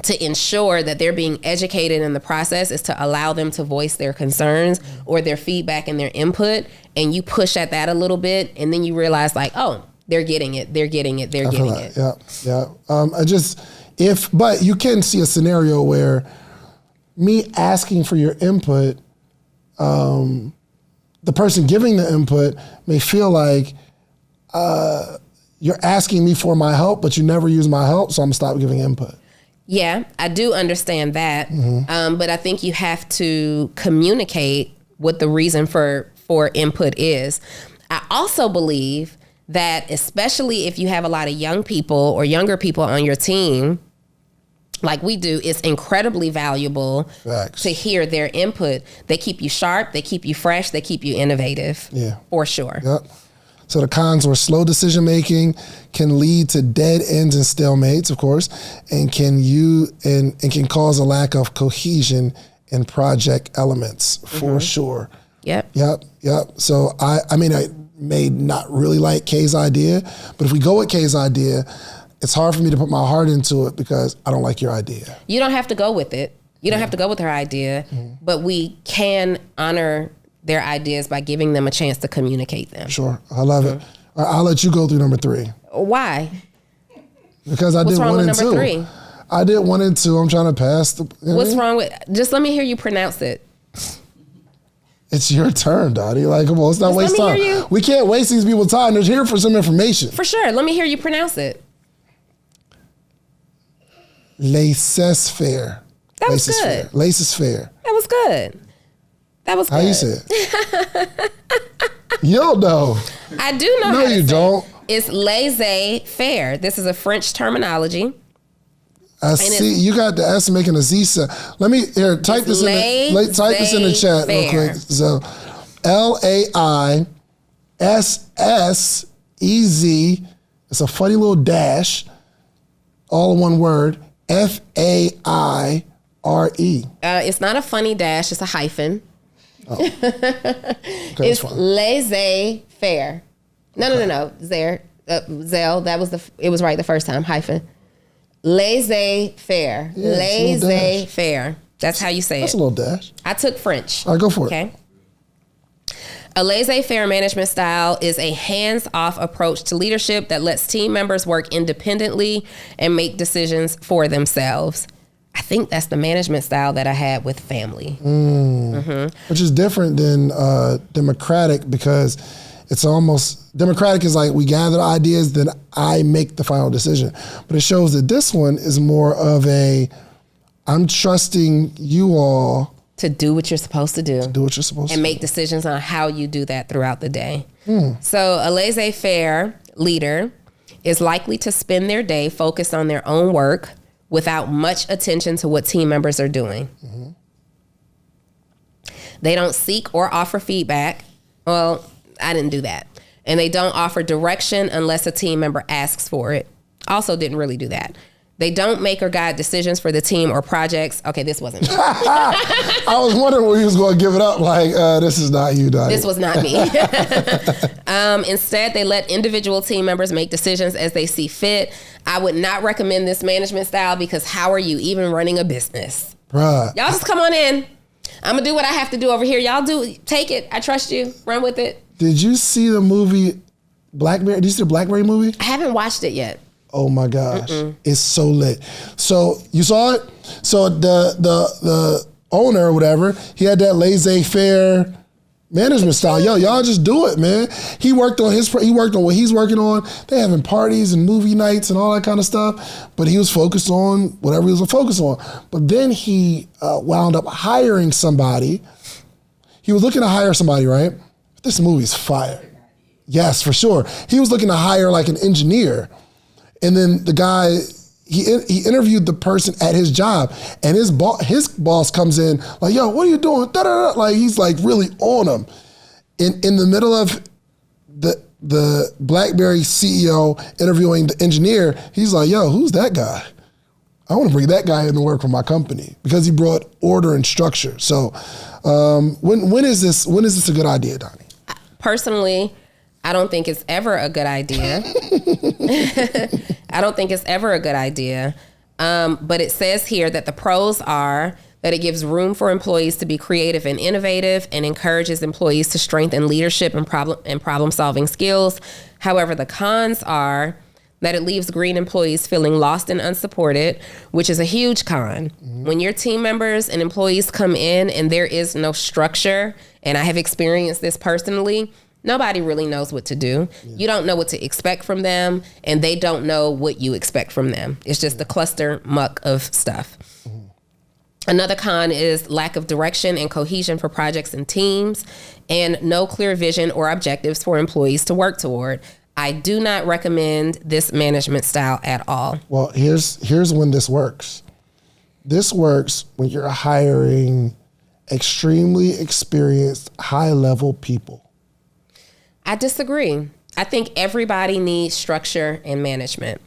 to ensure that they're being educated in the process is to allow them to voice their concerns or their feedback and their input. And you push at that a little bit, and then you realize, like, oh, they're getting it. They're getting it. They're getting it. Yeah. But you can see a scenario where me asking for your input, the person giving the input may feel like you're asking me for my help, but you never use my help, so I'm gonna stop giving input. Yeah, I do understand that, but I think you have to communicate what the reason for input is. I also believe that, especially if you have a lot of young people or younger people on your team, like we do, it's incredibly valuable to hear their input. They keep you sharp, they keep you fresh, they keep you innovative. Yeah, for sure. Yep. So the cons were slow decision making can lead to dead ends and stalemates, of course, and can cause a lack of cohesion in project elements for sure. Yep. So I may not really like Kay's idea, but if we go with Kay's idea, it's hard for me to put my heart into it because I don't like your idea. You don't have to go with it. You don't have to go with her idea, but we can honor their ideas by giving them a chance to communicate them. Sure, I love it. I'll let you go through number 3. Why? Because I did 1 and 2. Number 3? I did 1 and 2. I'm trying to pass the. What's wrong with? Just let me hear you pronounce it. It's your turn, Donni. Like, come on, let's not waste time. We can't waste these people's time. They're here for some information. For sure. Let me hear you pronounce it. Laissez-faire. That was good. Laissez-faire. That was good. That was good. How you say it? You don't know. I do know. No, how to you say don't. It's laissez-faire. This is a French terminology. I see you got the S making a Z sound. Let me type this in the chat real quick. So LAISSEZ. It's a funny little dash, all in one word. F-A-I-R-E. It's not a funny dash, it's a hyphen. Oh. Okay, it's laissez-faire. No. Zell, it was right the first time, hyphen. Laissez-faire. Yeah, Laissez-faire. That's how you say That's it. a little dash. I took French. All right, go for it. Okay. A laissez-faire management style is a hands-off approach to leadership that lets team members work independently and make decisions for themselves. I think that's the management style that I had with family. Which is different than democratic, because it's almost, democratic is like we gather ideas, then I make the final decision. But it shows that this one is more of a, I'm trusting you all to do what you're supposed to do. Do what you're supposed to and do. make decisions on how you do that throughout the day. So a laissez-faire leader is likely to spend their day focused on their own work without much attention to what team members are doing. They don't seek or offer feedback. Well, I didn't do that. And they don't offer direction unless a team member asks for it. Also didn't really do that. They don't make or guide decisions for the team or projects. Okay, this wasn't me. I was wondering where he was going to give it up. Like, this is not you, Donni. This was not me. Instead, they let individual team members make decisions as they see fit. I would not recommend this management style because how are you even running a business? Bruh. Y'all just come on in. I'm going to do what I have to do over here. Y'all take it. I trust you. Run with it. Did you see the movie Blackberry? Did you see the Blackberry movie? I haven't watched it yet. Oh my gosh, it's so lit. So you saw it? So the owner or whatever, he had that laissez-faire management style. Yo, y'all just do it, man. He worked on what he's working on. They having parties and movie nights and all that kind of stuff, but he was focused on whatever he was focused on. But then he wound up hiring somebody. He was looking to hire somebody, right? This movie's fire. Yes, for sure. He was looking to hire like an engineer. And then the guy, he interviewed the person at his job, and his boss comes in like, yo, what are you doing? Da-da-da. Like, he's like really on him. In the middle of the BlackBerry CEO interviewing the engineer, he's like, yo, who's that guy? I want to bring that guy in to work for my company because he brought order and structure. So when is this a good idea, Donni? Personally, I don't think it's ever a good idea. I don't think it's ever a good idea. But it says here that the pros are that it gives room for employees to be creative and innovative and encourages employees to strengthen leadership and problem-solving skills. However, the cons are that it leaves green employees feeling lost and unsupported, which is a huge con. When your team members and employees come in and there is no structure, and I have experienced this personally, nobody really knows what to do. You don't know what to expect from them, and they don't know what you expect from them. It's just a cluster muck of stuff. Another con is lack of direction and cohesion for projects and teams, and no clear vision or objectives for employees to work toward. I do not recommend this management style at all. Well, here's when this works. This works when you're hiring extremely experienced, high-level people. I disagree. I think everybody needs structure and management.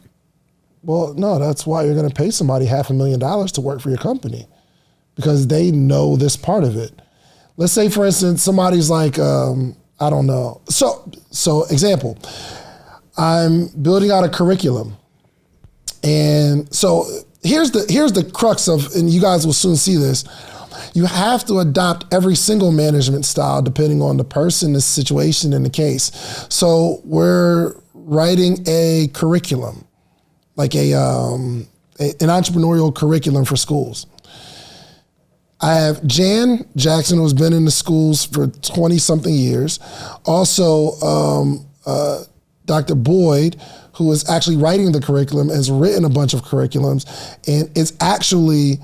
Well, no, that's why you're going to pay somebody $500,000 to work for your company, because they know this part of it. Let's say, for instance, somebody's like, I don't know. So example, I'm building out a curriculum. And so here's the crux of, and you guys will soon see this. You have to adopt every single management style depending on the person, the situation, and the case. So we're writing a curriculum, like an entrepreneurial curriculum for schools. I have Jan Jackson, who's been in the schools for 20-something years. Also, Dr. Boyd, who is actually writing the curriculum, has written a bunch of curriculums, and is actually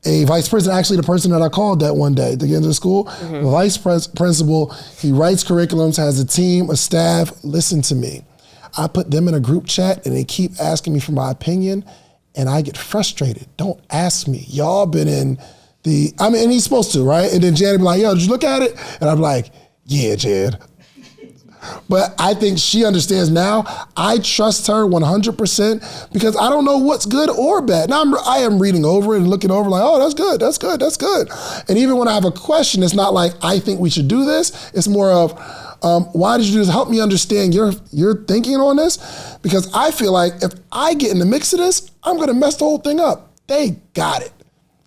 a vice president, actually the person that I called that one day to get into the school. The vice principal, he writes curriculums, has a team, a staff. Listen to me. I put them in a group chat, and they keep asking me for my opinion, and I get frustrated. Don't ask me. Y'all been in and he's supposed to, right? And then Jan would be like, yo, did you look at it? And I'm like, yeah, Jan. But I think she understands now. I trust her 100% because I don't know what's good or bad. Now I am reading over it and looking over like, oh, that's good, that's good, that's good. And even when I have a question, it's not like I think we should do this. It's more of, why did you do this? Help me understand your thinking on this. Because I feel like if I get in the mix of this, I'm gonna mess the whole thing up. They got it.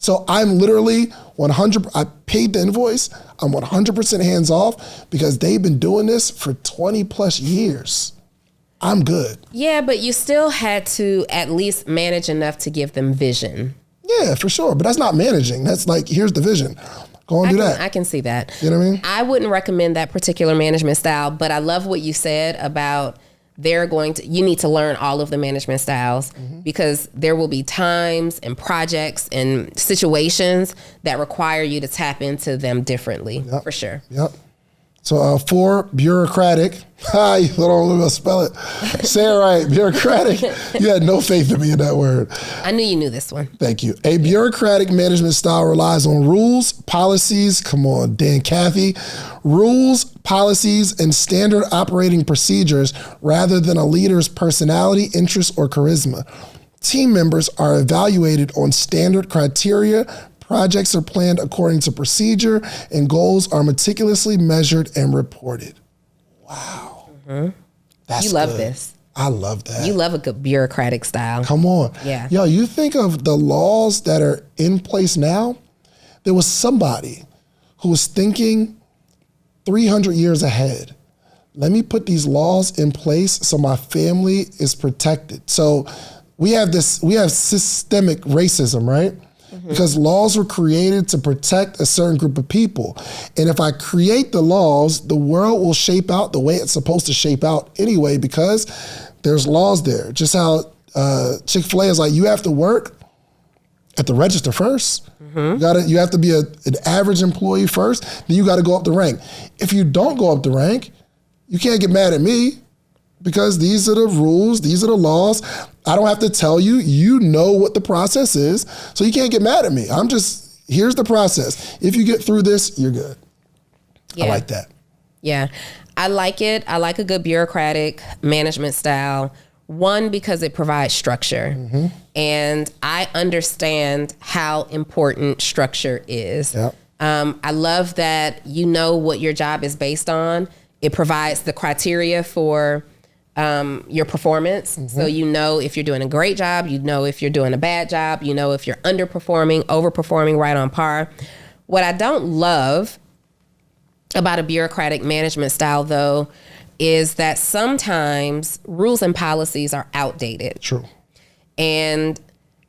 So I'm literally 100, I paid the invoice, I'm 100% hands off because they've been doing this for 20 plus years. I'm good. Yeah, but you still had to at least manage enough to give them vision. Yeah, for sure. But that's not managing. That's like, here's the vision. Go and do that. I can see that. You know what I mean? I wouldn't recommend that particular management style, but I love what you said about you need to learn all of the management styles because there will be times and projects and situations that require you to tap into them differently, for sure. Yep. So 4, bureaucratic. You don't know how to spell it. Say it right, bureaucratic. You had no faith in me in that word. I knew you knew this one. Thank you. A bureaucratic management style relies on rules, policies, come on, Dan Cathy, rules, policies, and standard operating procedures rather than a leader's personality, interest, or charisma. Team members are evaluated on standard criteria. Projects are planned according to procedure, and goals are meticulously measured and reported. Wow. That's You love good. this. I love that. You love a good bureaucratic style. Come on. Yeah. Yo, you think of the laws that are in place now, there was somebody who was thinking 300 years ahead. Let me put these laws in place so my family is protected. So we have systemic racism, right? Because laws were created to protect a certain group of people. And if I create the laws, the world will shape out the way it's supposed to shape out anyway, because there's laws there. Just how Chick-fil-A is like, you have to work at the register first. You have to be an average employee first, then you got to go up the rank. If you don't go up the rank, you can't get mad at me because these are the rules, these are the laws. I don't have to tell you, you know what the process is, so you can't get mad at me. Here's the process. If you get through this, you're good. Yeah. I like that. Yeah, I like it. I like a good bureaucratic management style. One, because it provides structure. And I understand how important structure is. Yep. I love that you know what your job is based on. It provides the criteria for your performance. So you know if you're doing a great job, you know if you're doing a bad job, you know if you're underperforming, overperforming, right on par. What I don't love about a bureaucratic management style, though, is that sometimes rules and policies are outdated. True. And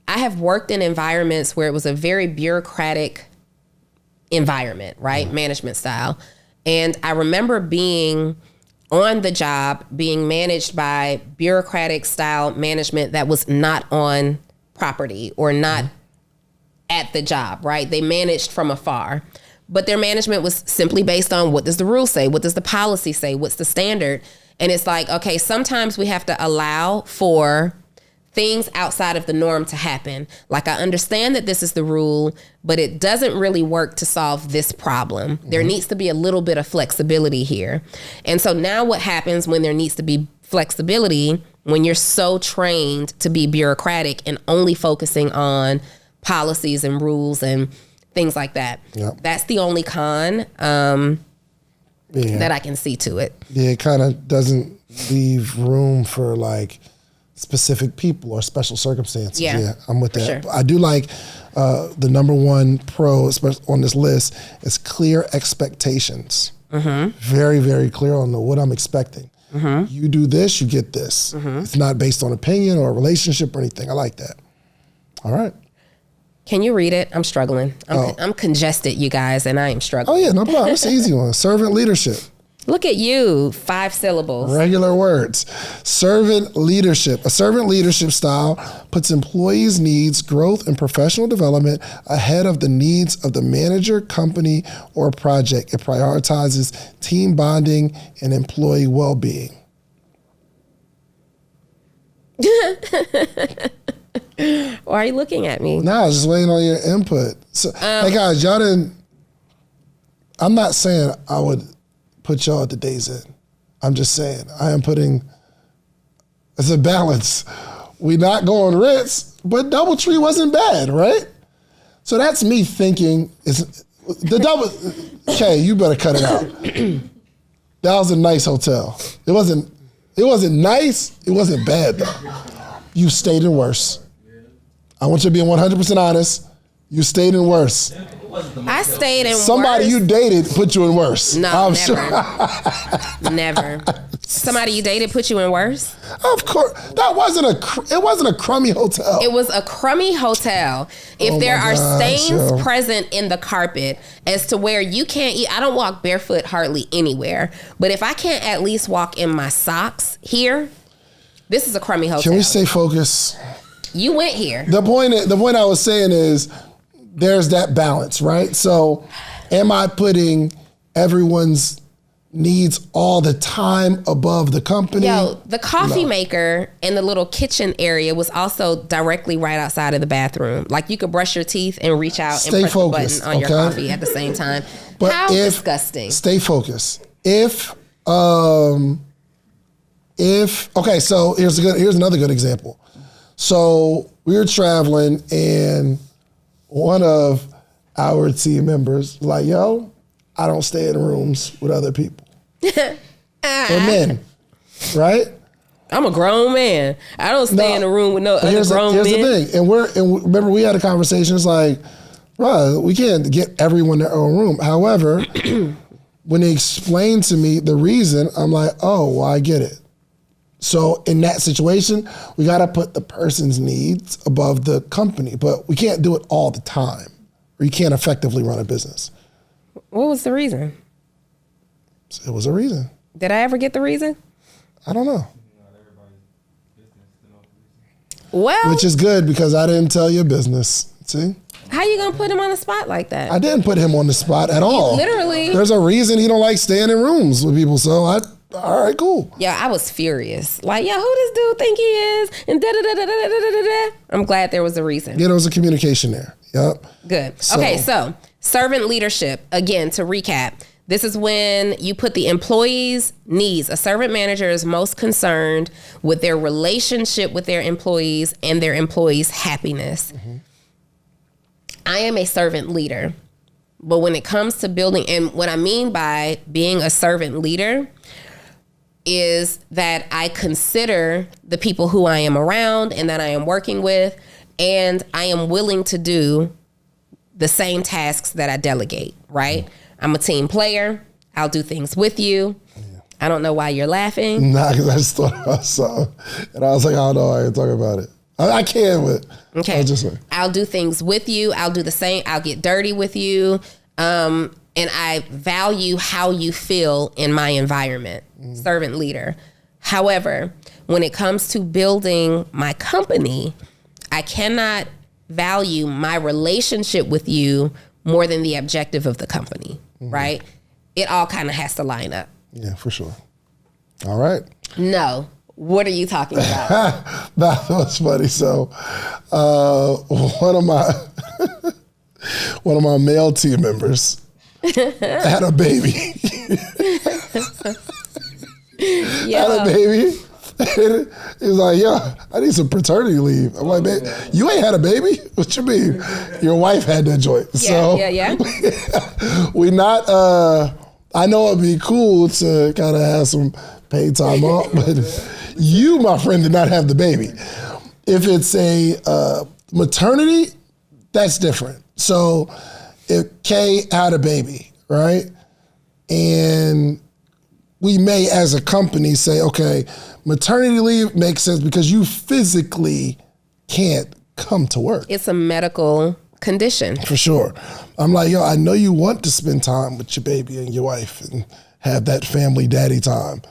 I have worked in environments where it was a very bureaucratic environment, right? Management style. And I remember being on the job, being managed by bureaucratic style management that was not on property or not at the job, right? They managed from afar. But their management was simply based on what does the rule say? What does the policy say? What's the standard? And it's like, okay, sometimes we have to allow for things outside of the norm to happen. Like, I understand that this is the rule, but it doesn't really work to solve this problem. There needs to be a little bit of flexibility here. And so now what happens when there needs to be flexibility, when you're so trained to be bureaucratic and only focusing on policies and rules and things like that. Yep. That's the only con that I can see to it. Yeah, it kind of doesn't leave room for like specific people or special circumstances. Yeah, I'm with that. Sure. I do like the number one pro, especially on this list, is clear expectations. Very, very clear on what I'm expecting. You do this, you get this. It's not based on opinion or a relationship or anything. I like that. All right. Can you read it? I'm struggling. I'm congested, you guys, and I am struggling. Oh yeah, no problem. It's an easy one. Servant leadership. Look at you, 5 syllables. Regular words. Servant leadership. A servant leadership style puts employees' needs, growth, and professional development ahead of the needs of the manager, company, or project. It prioritizes team bonding and employee well-being. Why are you looking at me? No, I was just waiting on your input. So, hey guys, I'm not saying I would put y'all at the Days Inn. I'm just saying, it's a balance. We not going Ritz, but DoubleTree wasn't bad, right? So that's me thinking, okay, you better cut it out. That was a nice hotel. It wasn't nice, it wasn't bad though. You stayed in worse. I want you to be 100% honest. You stayed in worse. I stayed in Somebody worse. you dated put you in worse. No, I'm never. Sure. Never. Somebody you dated put you in worse? Of course. It wasn't a crummy hotel. It was a crummy hotel. If there are stains present in the carpet as to where you can't eat, I don't walk barefoot hardly anywhere, but if I can't at least walk in my socks here, this is a crummy hotel. Can we stay focused? You went here. The point I was saying is there's that balance, right? So am I putting everyone's needs all the time above the company? Yo, the coffee maker and the little kitchen area was also directly right outside of the bathroom. Like you could brush your teeth and reach out and press focused, the button on your coffee at the same time. But How disgusting. Stay focused. Okay, so here's another good example. So we were traveling and one of our team members was like, yo, I don't stay in rooms with other people. Or men, right? I'm a grown man. I don't stay in a room with no other grown men. Here's the thing. And remember we had a conversation, it's like, bro, we can't get everyone their own room. However, when they explained to me the reason, I'm like, oh, well, I get it. So in that situation, we got to put the person's needs above the company, but we can't do it all the time, or you can't effectively run a business. What was the reason? It was a reason. Did I ever get the reason? I don't know. Well, which is good because I didn't tell your business. See? How you gonna put him on the spot like that? I didn't put him on the spot at all. Literally. There's a reason he don't like staying in rooms with people, so all right, cool. Yeah, I was furious. Like, yo, who this dude think he is? And da-da-da-da-da-da-da-da. I'm glad there was a reason. Yeah, there was a communication there. Yep. Good. Okay, so servant leadership. Again, to recap, this is when you put the employee's needs. A servant manager is most concerned with their relationship with their employees and their employees' happiness. Mm-hmm. I am a servant leader. But when it comes to building, and what I mean by being a servant leader is that I consider the people who I am around and that I am working with, and I am willing to do the same tasks that I delegate, right? I'm a team player. I'll do things with you. Yeah. I don't know why you're laughing. Nah, because I just thought about something. And I was like, I don't know, I can talk about it. I can, but okay. I'll do things with you. I'll do the same. I'll get dirty with you. And I value how you feel in my environment, servant leader. However, when it comes to building my company, I cannot value my relationship with you more than the objective of the company, right? It all kind of has to line up. Yeah, for sure. All right. No. What are you talking about? That was funny. So one of my male team members had a baby. Had a baby. He was like, yo, I need some paternity leave. I'm like, babe, you ain't had a baby? What you mean? Your wife had that joint. Yeah. We not, I know it'd be cool to kind of have some paid time off, but you, my friend, did not have the baby. If it's a maternity, that's different. So if Kay had a baby, right? And we may, as a company, say, okay, maternity leave makes sense because you physically can't come to work. It's a medical condition. For sure. I'm like, yo, I know you want to spend time with your baby and your wife and have that family daddy time.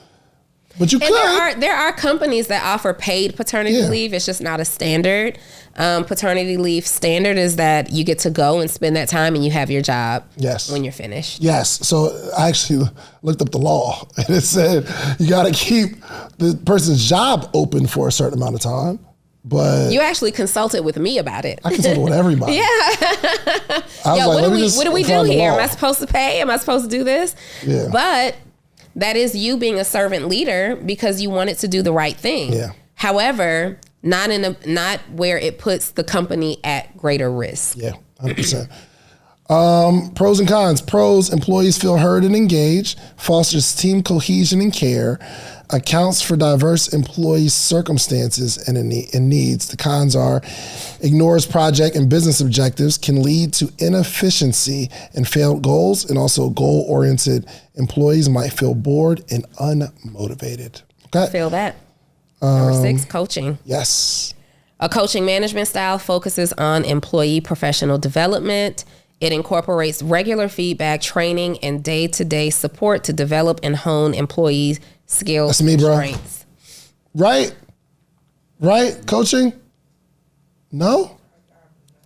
But you could. There are companies that offer paid paternity leave. It's just not a standard. Paternity leave standard is that you get to go and spend that time and you have your job when you're finished. Yes. So I actually looked up the law and it said you got to keep the person's job open for a certain amount of time. But you actually consulted with me about it. I consulted with everybody. Yeah. I was like, what do we do here? Am I supposed to pay? Am I supposed to do this? Yeah. But that is you being a servant leader because you wanted to do the right thing. Yeah. However, not where it puts the company at greater risk. Yeah, 100%. Pros and cons. Pros, employees feel heard and engaged, fosters team cohesion and care, accounts for diverse employee circumstances and needs. The cons are ignores project and business objectives, can lead to inefficiency and failed goals, and also goal-oriented employees might feel bored and unmotivated. Okay. Feel that. Number 6, coaching. Yes. A coaching management style focuses on employee professional development. It incorporates regular feedback, training, and day-to-day support to develop and hone employee skills That's me, bro. and strengths. Right? Coaching? No?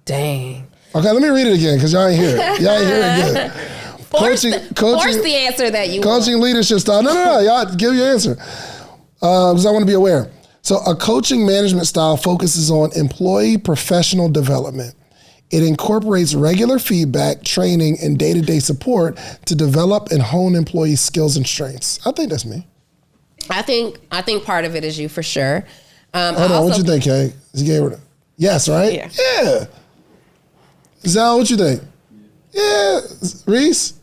Dang. Okay, let me read it again because y'all ain't hear it. Y'all ain't hear it again. Force the answer that you coaching want. leadership style. No. Y'all give your answer because I want to be aware. So a coaching management style focuses on employee professional development. It incorporates regular feedback, training, and day-to-day support to develop and hone employee skills and strengths. I think that's me. I think part of it is you for sure. Hold on, what you think, Kay? Yes, right? Yeah. Zal, what you think? Yeah. Reese?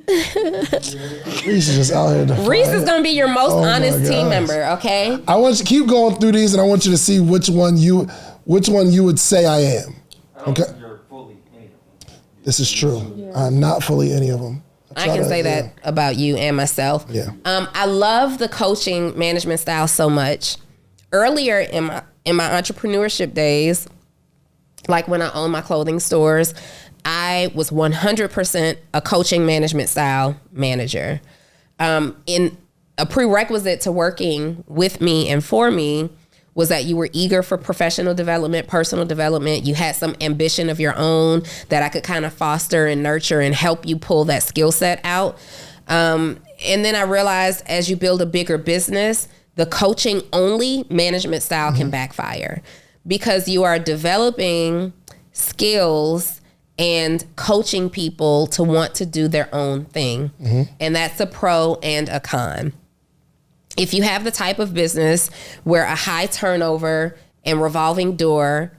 Reese is just out here. Reese is going to be your most honest team member, okay? I want you to keep going through these, and I want you to see which one you would say I am. Okay. You're fully any of them. This is true. Yeah. I'm not fully any of them. I can say that about you and myself. Yeah. I love the coaching management style so much. Earlier in my entrepreneurship days, like when I owned my clothing stores, I was 100% a coaching management style manager. In a prerequisite to working with me and for me was that you were eager for professional development, personal development. You had some ambition of your own that I could kind of foster and nurture and help you pull that skill set out. And then I realized as you build a bigger business, the coaching only management style can backfire because you are developing skills and coaching people to want to do their own thing. And that's a pro and a con. If you have the type of business where a high turnover and revolving door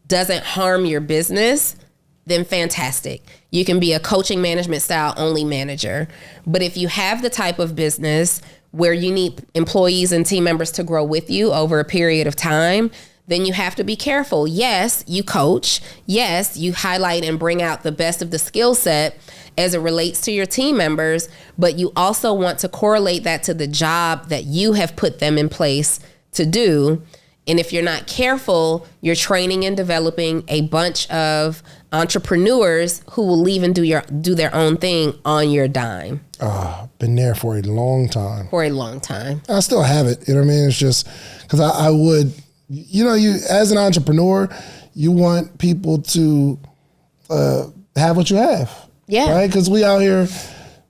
doesn't harm your business, then fantastic. You can be a coaching management style only manager. But if you have the type of business where you need employees and team members to grow with you over a period of time, then you have to be careful. Yes, you coach. Yes, you highlight and bring out the best of the skill set as it relates to your team members, but you also want to correlate that to the job that you have put them in place to do. And if you're not careful, you're training and developing a bunch of entrepreneurs who will leave and do their own thing on your dime. Been there for a long time. For a long time. I still have it. You know what I mean? It's just because I would, you as an entrepreneur, you want people to have what you have. Yeah. Right? Because we out here,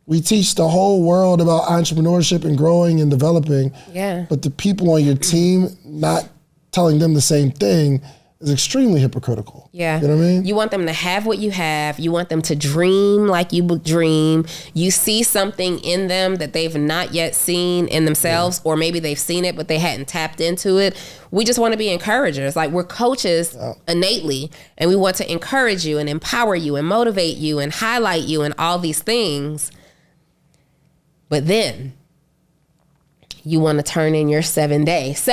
we teach the whole world about entrepreneurship and growing and developing. Yeah. But the people on your team not telling them the same thing is extremely hypocritical. Yeah. You know what I mean? You want them to have what you have. You want them to dream like you dream. You see something in them that they've not yet seen in themselves, or maybe they've seen it, but they hadn't tapped into it. We just want to be encouragers. Like, we're coaches innately, and we want to encourage you and empower you and motivate you and highlight you and all these things. But then you want to turn in your 7 day, because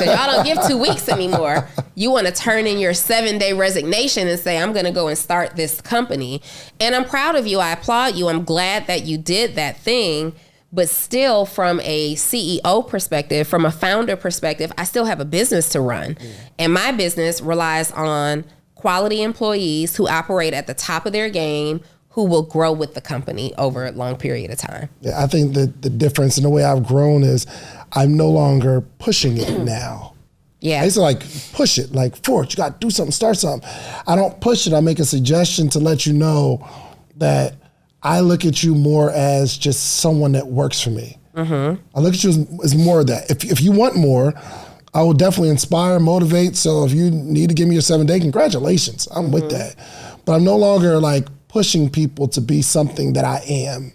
y'all don't give 2 weeks anymore. You want to turn in your 7-day resignation and say, I'm going to go and start this company. And I'm proud of you. I applaud you. I'm glad that you did that thing. But still, from a CEO perspective, from a founder perspective, I still have a business to run. And my business relies on quality employees who operate at the top of their game, who will grow with the company over a long period of time. Yeah, I think that the difference in the way I've grown is I'm no longer pushing it now. Yeah. I used to push it, Ford, you got to do something, start something. I don't push it. I make a suggestion to let you know that I look at you more as just someone that works for me. I look at you as more of that. If you want more, I will definitely inspire, motivate. So if you need to give me your 7 day, congratulations. I'm with that. But I'm no longer pushing people to be something that I am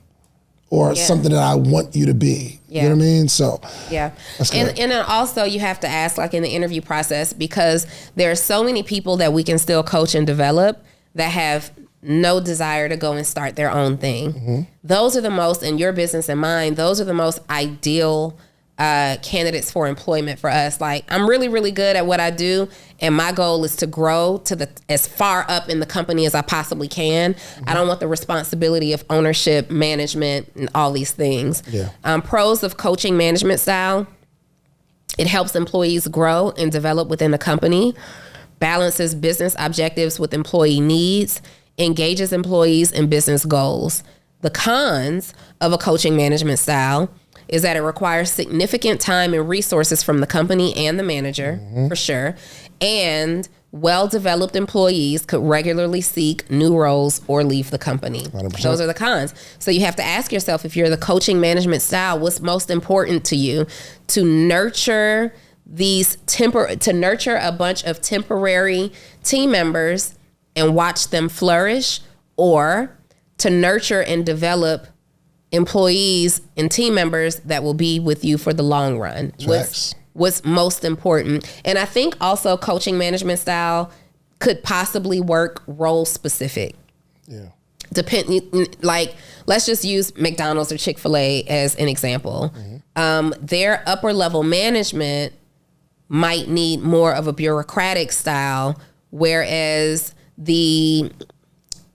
or something that I want you to be. You know what I mean? So yeah. And then also you have to ask, like in the interview process, because there are so many people that we can still coach and develop that have no desire to go and start their own thing. Those are the most, in your business and mine, those are the most ideal candidates for employment for us. Like, I'm really, really good at what I do, and my goal is to grow to as far up in the company as I possibly can. I don't want the responsibility of ownership, management, and all these things. Pros of coaching management style: it helps employees grow and develop within the company, balances business objectives with employee needs, engages employees in business goals. The cons of a coaching management style is that it requires significant time and resources from the company and the manager, for sure. And well-developed employees could regularly seek new roles or leave the company. 100%. Those are the cons. So you have to ask yourself, if you're the coaching management style, what's most important to you? To nurture to nurture a bunch of temporary team members and watch them flourish, or to nurture and develop employees and team members that will be with you for the long run? What's most important? And I think also coaching management style could possibly work role specific. Like, let's just use McDonald's or Chick-fil-A as an example. Their upper level management might need more of a bureaucratic style, whereas the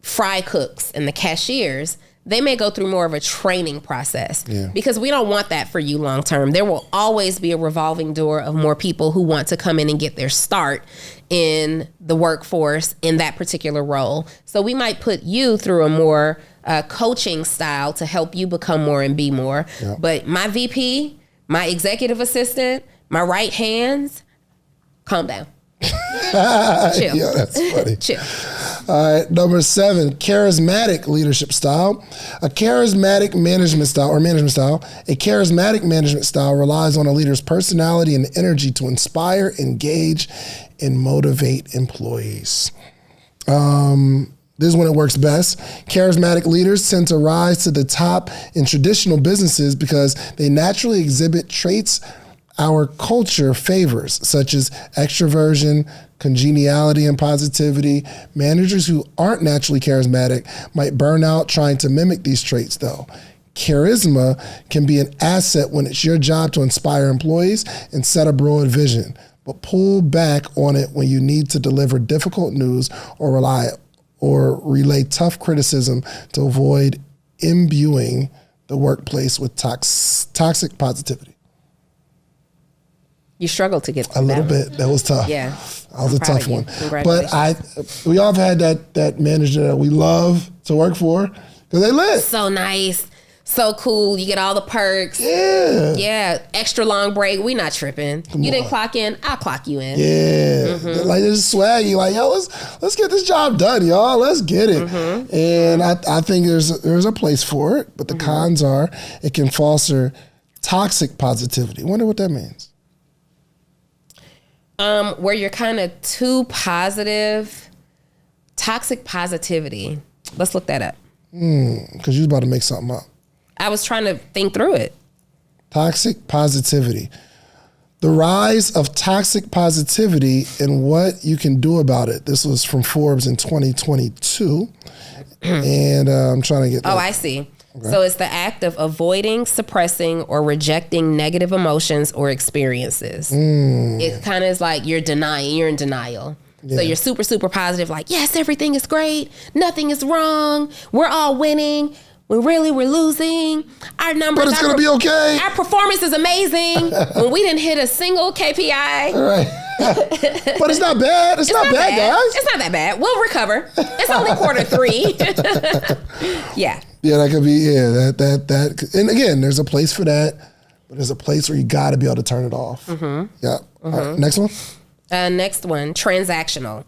fry cooks and the cashiers, they may go through more of a training process, because we don't want that for you long term. There will always be a revolving door of more people who want to come in and get their start in the workforce in that particular role. So we might put you through a more coaching style to help you become more and be more. But my VP, my executive assistant, my right hands, calm down. Chill. Yeah, that's funny. Chill. All right, number 7, charismatic leadership style. A charismatic management style. A charismatic management style relies on a leader's personality and energy to inspire, engage, and motivate employees. This is when it works best. Charismatic leaders tend to rise to the top in traditional businesses because they naturally exhibit traits our culture favors, such as extroversion, congeniality, and positivity. Managers who aren't naturally charismatic might burn out trying to mimic these traits, though. Charisma can be an asset when it's your job to inspire employees and set a broad vision, but pull back on it when you need to deliver difficult news or relay tough criticism to avoid imbuing the workplace with toxic positivity. You struggled to get a little bit. That was tough. Yeah, that was a tough one. But we all have had that manager that we love to work for because they lit. So nice, so cool. You get all the perks. Yeah. Extra long break. We not tripping. You didn't clock in. I'll clock you in. Yeah. Like, there's swaggy. Like, yo, let's get this job done, y'all. Let's get it. And I think there's a place for it. But the cons are it can foster toxic positivity. I wonder what that means. Where you're kind of too positive. Toxic positivity. Let's look that up. Because you was about to make something up. I was trying to think through it. Toxic positivity. The rise of toxic positivity and what you can do about it. This was from Forbes in 2022. And I'm trying to get that. Oh, I see. Okay. So it's the act of avoiding, suppressing, or rejecting negative emotions or experiences. It kind of is like you're in denial. So you're super, super positive, like, yes, everything is great. Nothing is wrong. We're all winning. We're losing. Our numbers. But it's going to be okay. Our performance is amazing. When we didn't hit a single KPI. All right. But it's not bad. It's not bad, guys. It's not that bad. We'll recover. It's only quarter 3. Yeah. Yeah, that could be, that. And again, there's a place for that, but there's a place where you got to be able to turn it off. Yeah. All right, next one. Next one, transactional.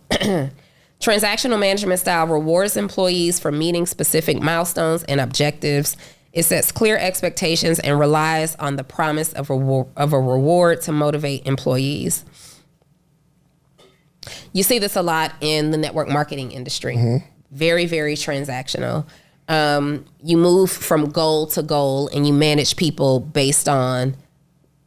Transactional management style rewards employees for meeting specific milestones and objectives. It sets clear expectations and relies on the promise of a reward to motivate employees. You see this a lot in the network marketing industry. Very, very transactional. You move from goal to goal, and you manage people based on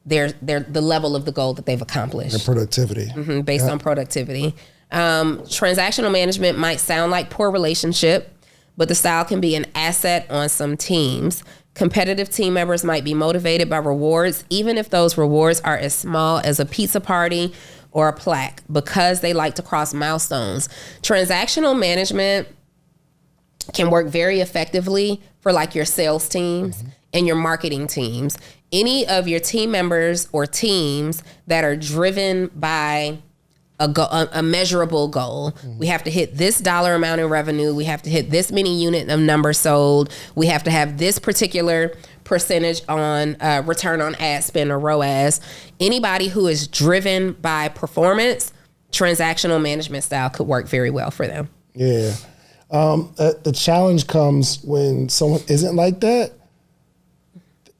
the level of the goal that they've accomplished. Their productivity. Based on productivity. Transactional management might sound like poor relationship, but the style can be an asset on some teams. Competitive team members might be motivated by rewards, even if those rewards are as small as a pizza party or a plaque, because they like to cross milestones. Transactional management can work very effectively for like your sales teams and your marketing teams. Any of your team members or teams that are driven by a measurable goal. We have to hit this dollar amount in revenue. We have to hit this many unit of numbers sold. We have to have this particular percentage on return on ad spend or ROAS. Anybody who is driven by performance, transactional management style could work very well for them. Yeah. The challenge comes when someone isn't like that.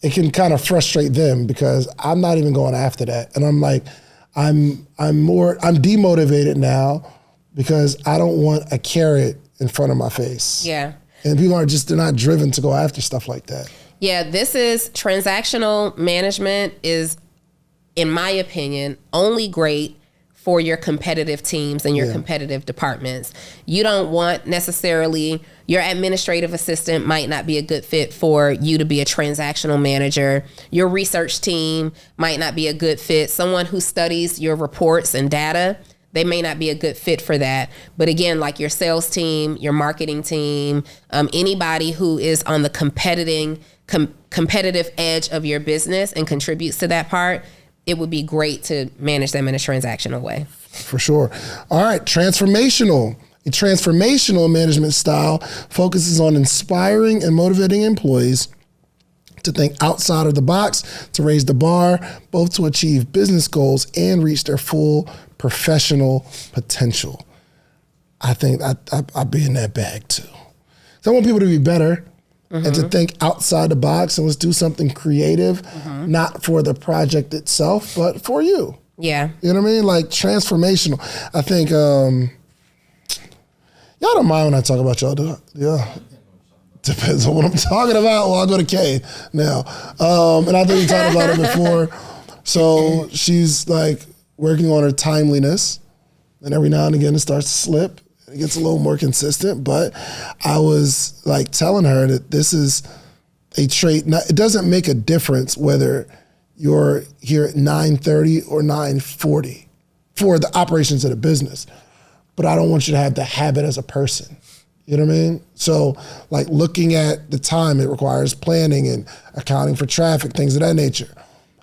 It can kind of frustrate them because I'm not even going after that. And I'm like, I'm demotivated now because I don't want a carrot in front of my face. Yeah. And people they're not driven to go after stuff like that. Yeah, this is transactional management is, in my opinion, only great for your competitive teams and your competitive departments. You don't want necessarily, your administrative assistant might not be a good fit for you to be a transactional manager. Your research team might not be a good fit. Someone who studies your reports and data, they may not be a good fit for that. But again, like your sales team, your marketing team, anybody who is on the competitive edge of your business and contributes to that part, it would be great to manage them in a transactional way. For sure. All right, transformational. A transformational management style focuses on inspiring and motivating employees to think outside of the box, to raise the bar, both to achieve business goals and reach their full professional potential. I think I'd be in that bag too. So I want people to be better. And to think outside the box and let's do something creative, not for the project itself, but for you. Yeah. You know what I mean? Like transformational. I think, y'all don't mind when I talk about y'all, do it? Yeah. Depends on what I'm talking about. Well, I'll go to Kay now. And I think we talked about it before. So she's like working on her timeliness. And every now and again it starts to slip. It gets a little more consistent, but I was like telling her that this is a trait. It doesn't make a difference whether you're here at 9:30 or 9:40 for the operations of the business, but I don't want you to have the habit as a person. You know what I mean? So like looking at the time, it requires planning and accounting for traffic, things of that nature.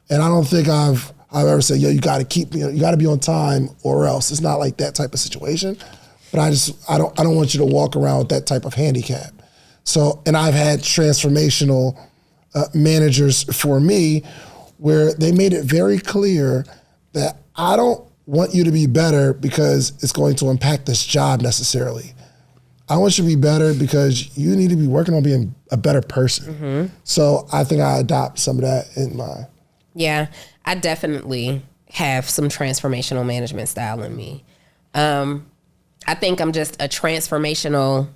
And I don't think I've ever said, yo, you got to be on time or else. It's not like that type of situation. But I don't want you to walk around with that type of handicap. So, and I've had transformational managers for me where they made it very clear that I don't want you to be better because it's going to impact this job necessarily. I want you to be better because you need to be working on being a better person. So I think I adopt some of that in my. Yeah, I definitely have some transformational management style in me. I think I'm just a transformational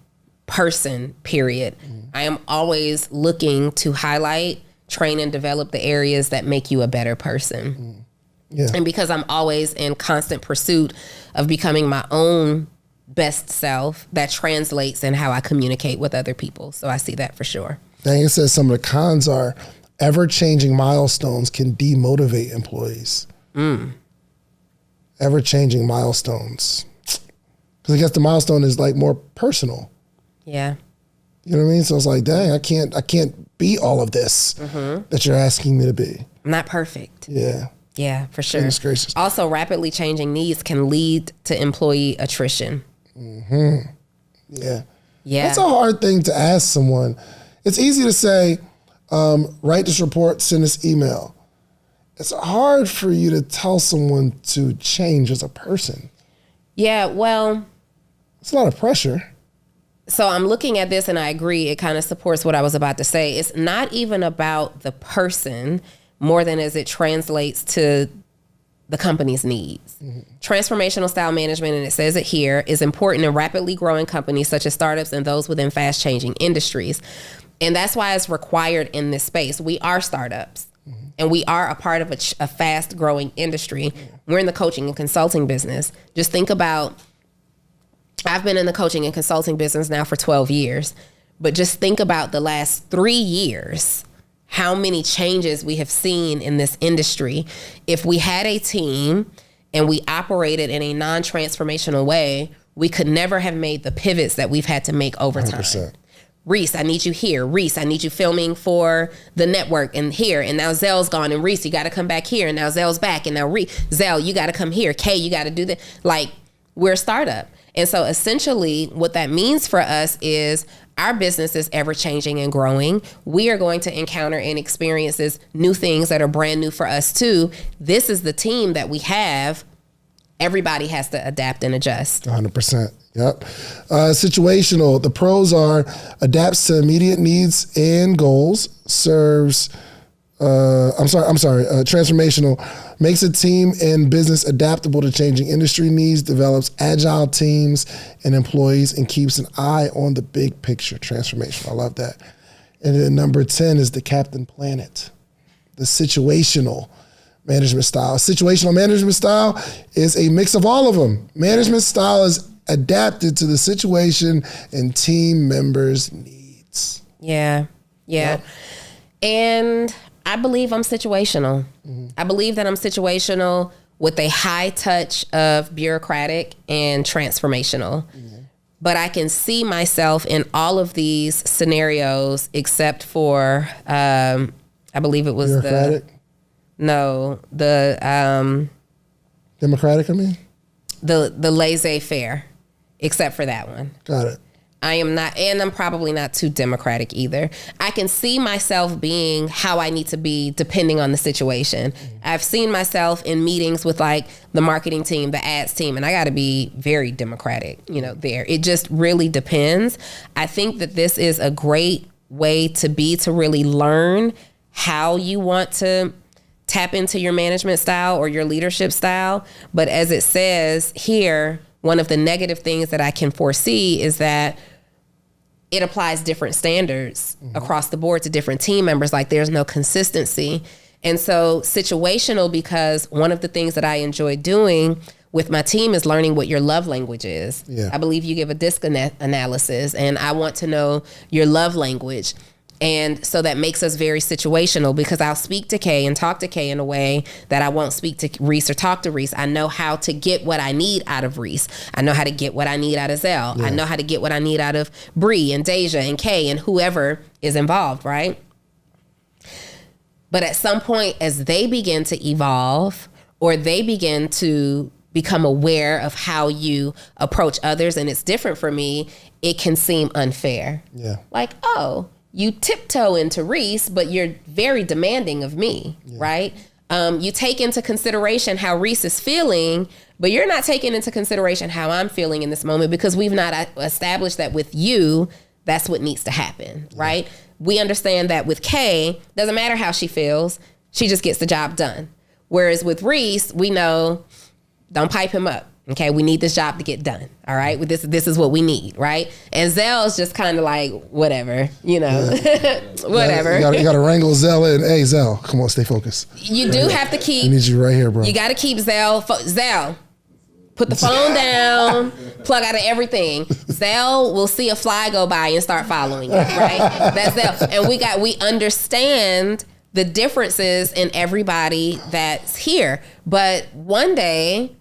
person, period. I am always looking to highlight, train, and develop the areas that make you a better person. Yeah. And because I'm always in constant pursuit of becoming my own best self, that translates in how I communicate with other people. So I see that for sure. Dang, it says some of the cons are ever-changing milestones can demotivate employees. Ever-changing milestones. Because I guess the milestone is like more personal. Yeah. You know what I mean? So it's like, dang, I can't be all of this that you're asking me to be. I'm not perfect. Yeah. Yeah, for sure. Goodness gracious. Also, rapidly changing needs can lead to employee attrition. Yeah. Yeah. That's a hard thing to ask someone. It's easy to say, write this report, send this email. It's hard for you to tell someone to change as a person. Yeah, well, it's a lot of pressure. So I'm looking at this and I agree. It kind of supports what I was about to say. It's not even about the person more than as it translates to the company's needs. Transformational style management, and it says it here, is important in rapidly growing companies such as startups and those within fast changing industries. And that's why it's required in this space. We are startups and we are a part of a fast growing industry. We're in the coaching and consulting business. Just think about, I've been in the coaching and consulting business now for 12 years, but just think about the last 3 years, how many changes we have seen in this industry. If we had a team and we operated in a non-transformational way, we could never have made the pivots that we've had to make over time. 100%. Reese, I need you here. Reese, I need you filming for the network and here. And now Zell's gone. And Reese, you got to come back here. And now Zell's back. And now Zell, you got to come here. Kay, you got to do that. Like, we're a startup. And so essentially what that means for us is our business is ever changing and growing. We are going to encounter and experiences new things that are brand new for us too. This is the team that we have. Everybody has to adapt and adjust. 100%. Yep. Situational. The pros are adapts to immediate needs and goals, serves, transformational, makes a team and business adaptable to changing industry needs, develops agile teams and employees, and keeps an eye on the big picture. Transformational. I love that. And then number 10 is the Captain Planet, the situational management style. Situational management style is a mix of all of them. Management style is adapted to the situation and team members' needs. Yeah. Yep. And I believe I'm situational. I believe that I'm situational with a high touch of bureaucratic and transformational. But I can see myself in all of these scenarios except for, I believe it was Bureaucratic? Democratic, I mean? The laissez-faire, except for that one. Got it. I am not, and I'm probably not too democratic either. I can see myself being how I need to be depending on the situation. I've seen myself in meetings with like the marketing team, the ads team, and I got to be very democratic, there. It just really depends. I think that this is a great way to really learn how you want to tap into your management style or your leadership style. But as it says here, one of the negative things that I can foresee is that it applies different standards across the board to different team members. Like there's no consistency. And so situational, because one of the things that I enjoy doing with my team is learning what your love language is. Yeah. I believe you give a DISC analysis, and I want to know your love language. And so that makes us very situational, because I'll speak to Kay and talk to Kay in a way that I won't speak to Reese or talk to Reese. I know how to get what I need out of Reese. I know how to get what I need out of Zell. Yeah. I know how to get what I need out of Bree and Deja and Kay and whoever is involved, right? But at some point, as they begin to evolve or they begin to become aware of how you approach others, and it's different for me, it can seem unfair. Yeah. Like, oh, you tiptoe into Reese, but you're very demanding of me, right? You take into consideration how Reese is feeling, but you're not taking into consideration how I'm feeling in this moment, because we've not established that with you, that's what needs to happen, right? We understand that with Kay, doesn't matter how she feels, she just gets the job done. Whereas with Reese, we know, don't pipe him up. Okay, we need this job to get done. All right, this is what we need, right? And Zell's just kind of like whatever, whatever. You got to wrangle Zell in. Hey, Zell, come on, stay focused. You do have to keep. I need you right here, bro. You got to keep Zell. Zell, put the phone down. Plug out of everything. Zell will see a fly go by and start following it, right? That's Zell, and we understand the differences in everybody that's here, but one day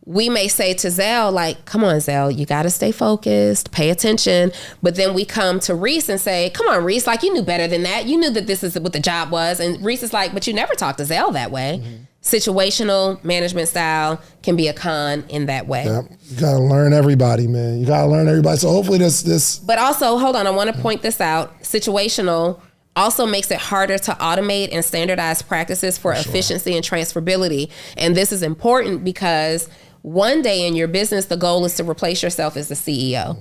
we may say to Zell, like, come on, Zell, you got to stay focused, pay attention. But then we come to Reese and say, come on, Reese, like, you knew better than that. You knew that this is what the job was. And Reese is like, but you never talked to Zell that way. Situational management style can be a con in that way. Yep. You got to learn everybody, man. You got to learn everybody. So hopefully this. But also, hold on, I want to point this out. Situational also makes it harder to automate and standardize practices for efficiency and transferability. And this is important because one day in your business, the goal is to replace yourself as the CEO.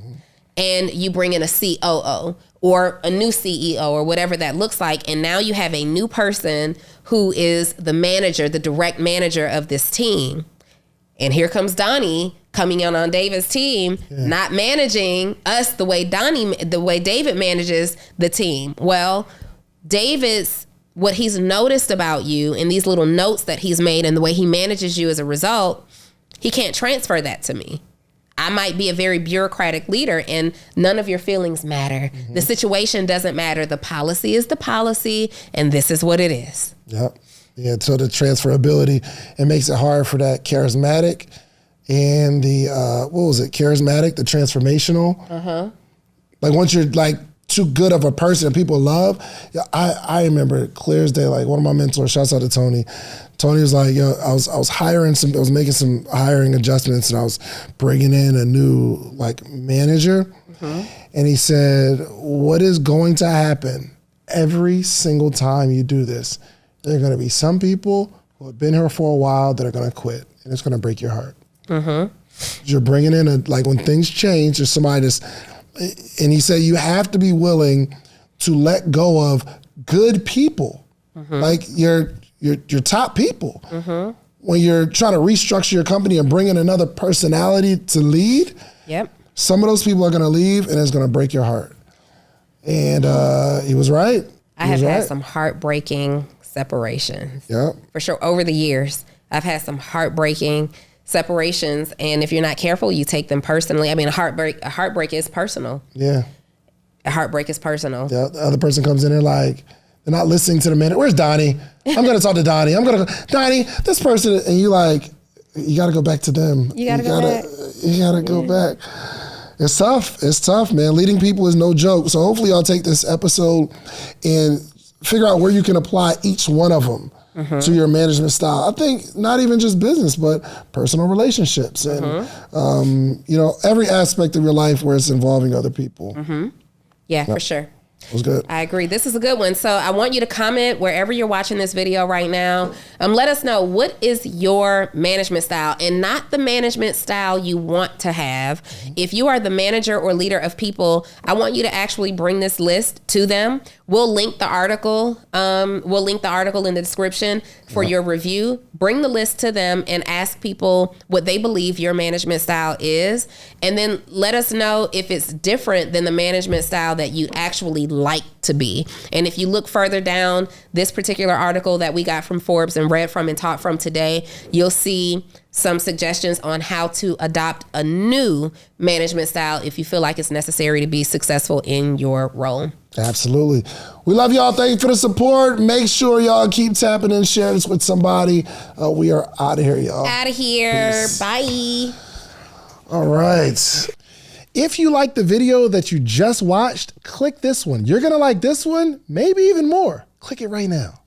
And you bring in a COO, or a new CEO or whatever that looks like. And now you have a new person who is the manager, the direct manager of this team. And here comes Donni coming in on David's team, not managing us the way David manages the team. Well, what he's noticed about you and these little notes that he's made and the way he manages you as a result, he can't transfer that to me. I might be a very bureaucratic leader and none of your feelings matter. Mm-hmm. The situation doesn't matter. The policy is the policy and this is what it is. Yep. Yeah, so the transferability, it makes it hard for that charismatic and the, charismatic, the transformational. Uh-huh. Like once you're like too good of a person that people love, I remember clear as day, like one of my mentors, shouts out to Tony. Tony was like, yo, I was making some hiring adjustments and I was bringing in a new like manager. Mm-hmm. And he said, what is going to happen every single time you do this? There are going to be some people who have been here for a while that are going to quit, and it's going to break your heart. Mm-hmm. You're bringing in like when things change, there's somebody that's, and he said you have to be willing to let go of good people, like your top people. Mm-hmm. When you're trying to restructure your company and bring in another personality to lead, some of those people are going to leave, and it's going to break your heart. And he was right. I have had some heartbreaking separations. Yeah. For sure. Over the years, I've had some heartbreaking separations. And if you're not careful, you take them personally. I mean, a heartbreak is personal. Yeah. A heartbreak is personal. Yeah. The other person comes in there like, they're not listening to the man. Where's Donni? I'm going to talk to Donni. I'm going to go, Donni, this person, and you like, you got to go back to them. You got to go back. It's tough. It's tough, man. Leading people is no joke. So hopefully y'all take this episode and figure out where you can apply each one of them to your management style. I think not even just business, but personal relationships and, every aspect of your life where it's involving other people. Yeah, for sure. It was good. I agree. This is a good one. So I want you to comment wherever you're watching this video right now. Let us know, what is your management style, and not the management style you want to have. If you are the manager or leader of people, I want you to actually bring this list to them. We'll link the article. We'll link the article in the description for your review. Bring the list to them and ask people what they believe your management style is. And then let us know if it's different than the management style that you actually like to be. And if you look further down this particular article that we got from Forbes and read from and taught from today, you'll see some suggestions on how to adopt a new management style if you feel like it's necessary to be successful in your role. Absolutely. We love y'all. Thank you for the support. Make sure y'all keep tapping and share this with somebody. We are out of here, y'all. Out of here. Peace. Bye. All right. If you like the video that you just watched, click this one. You're going to like this one, maybe even more. Click it right now.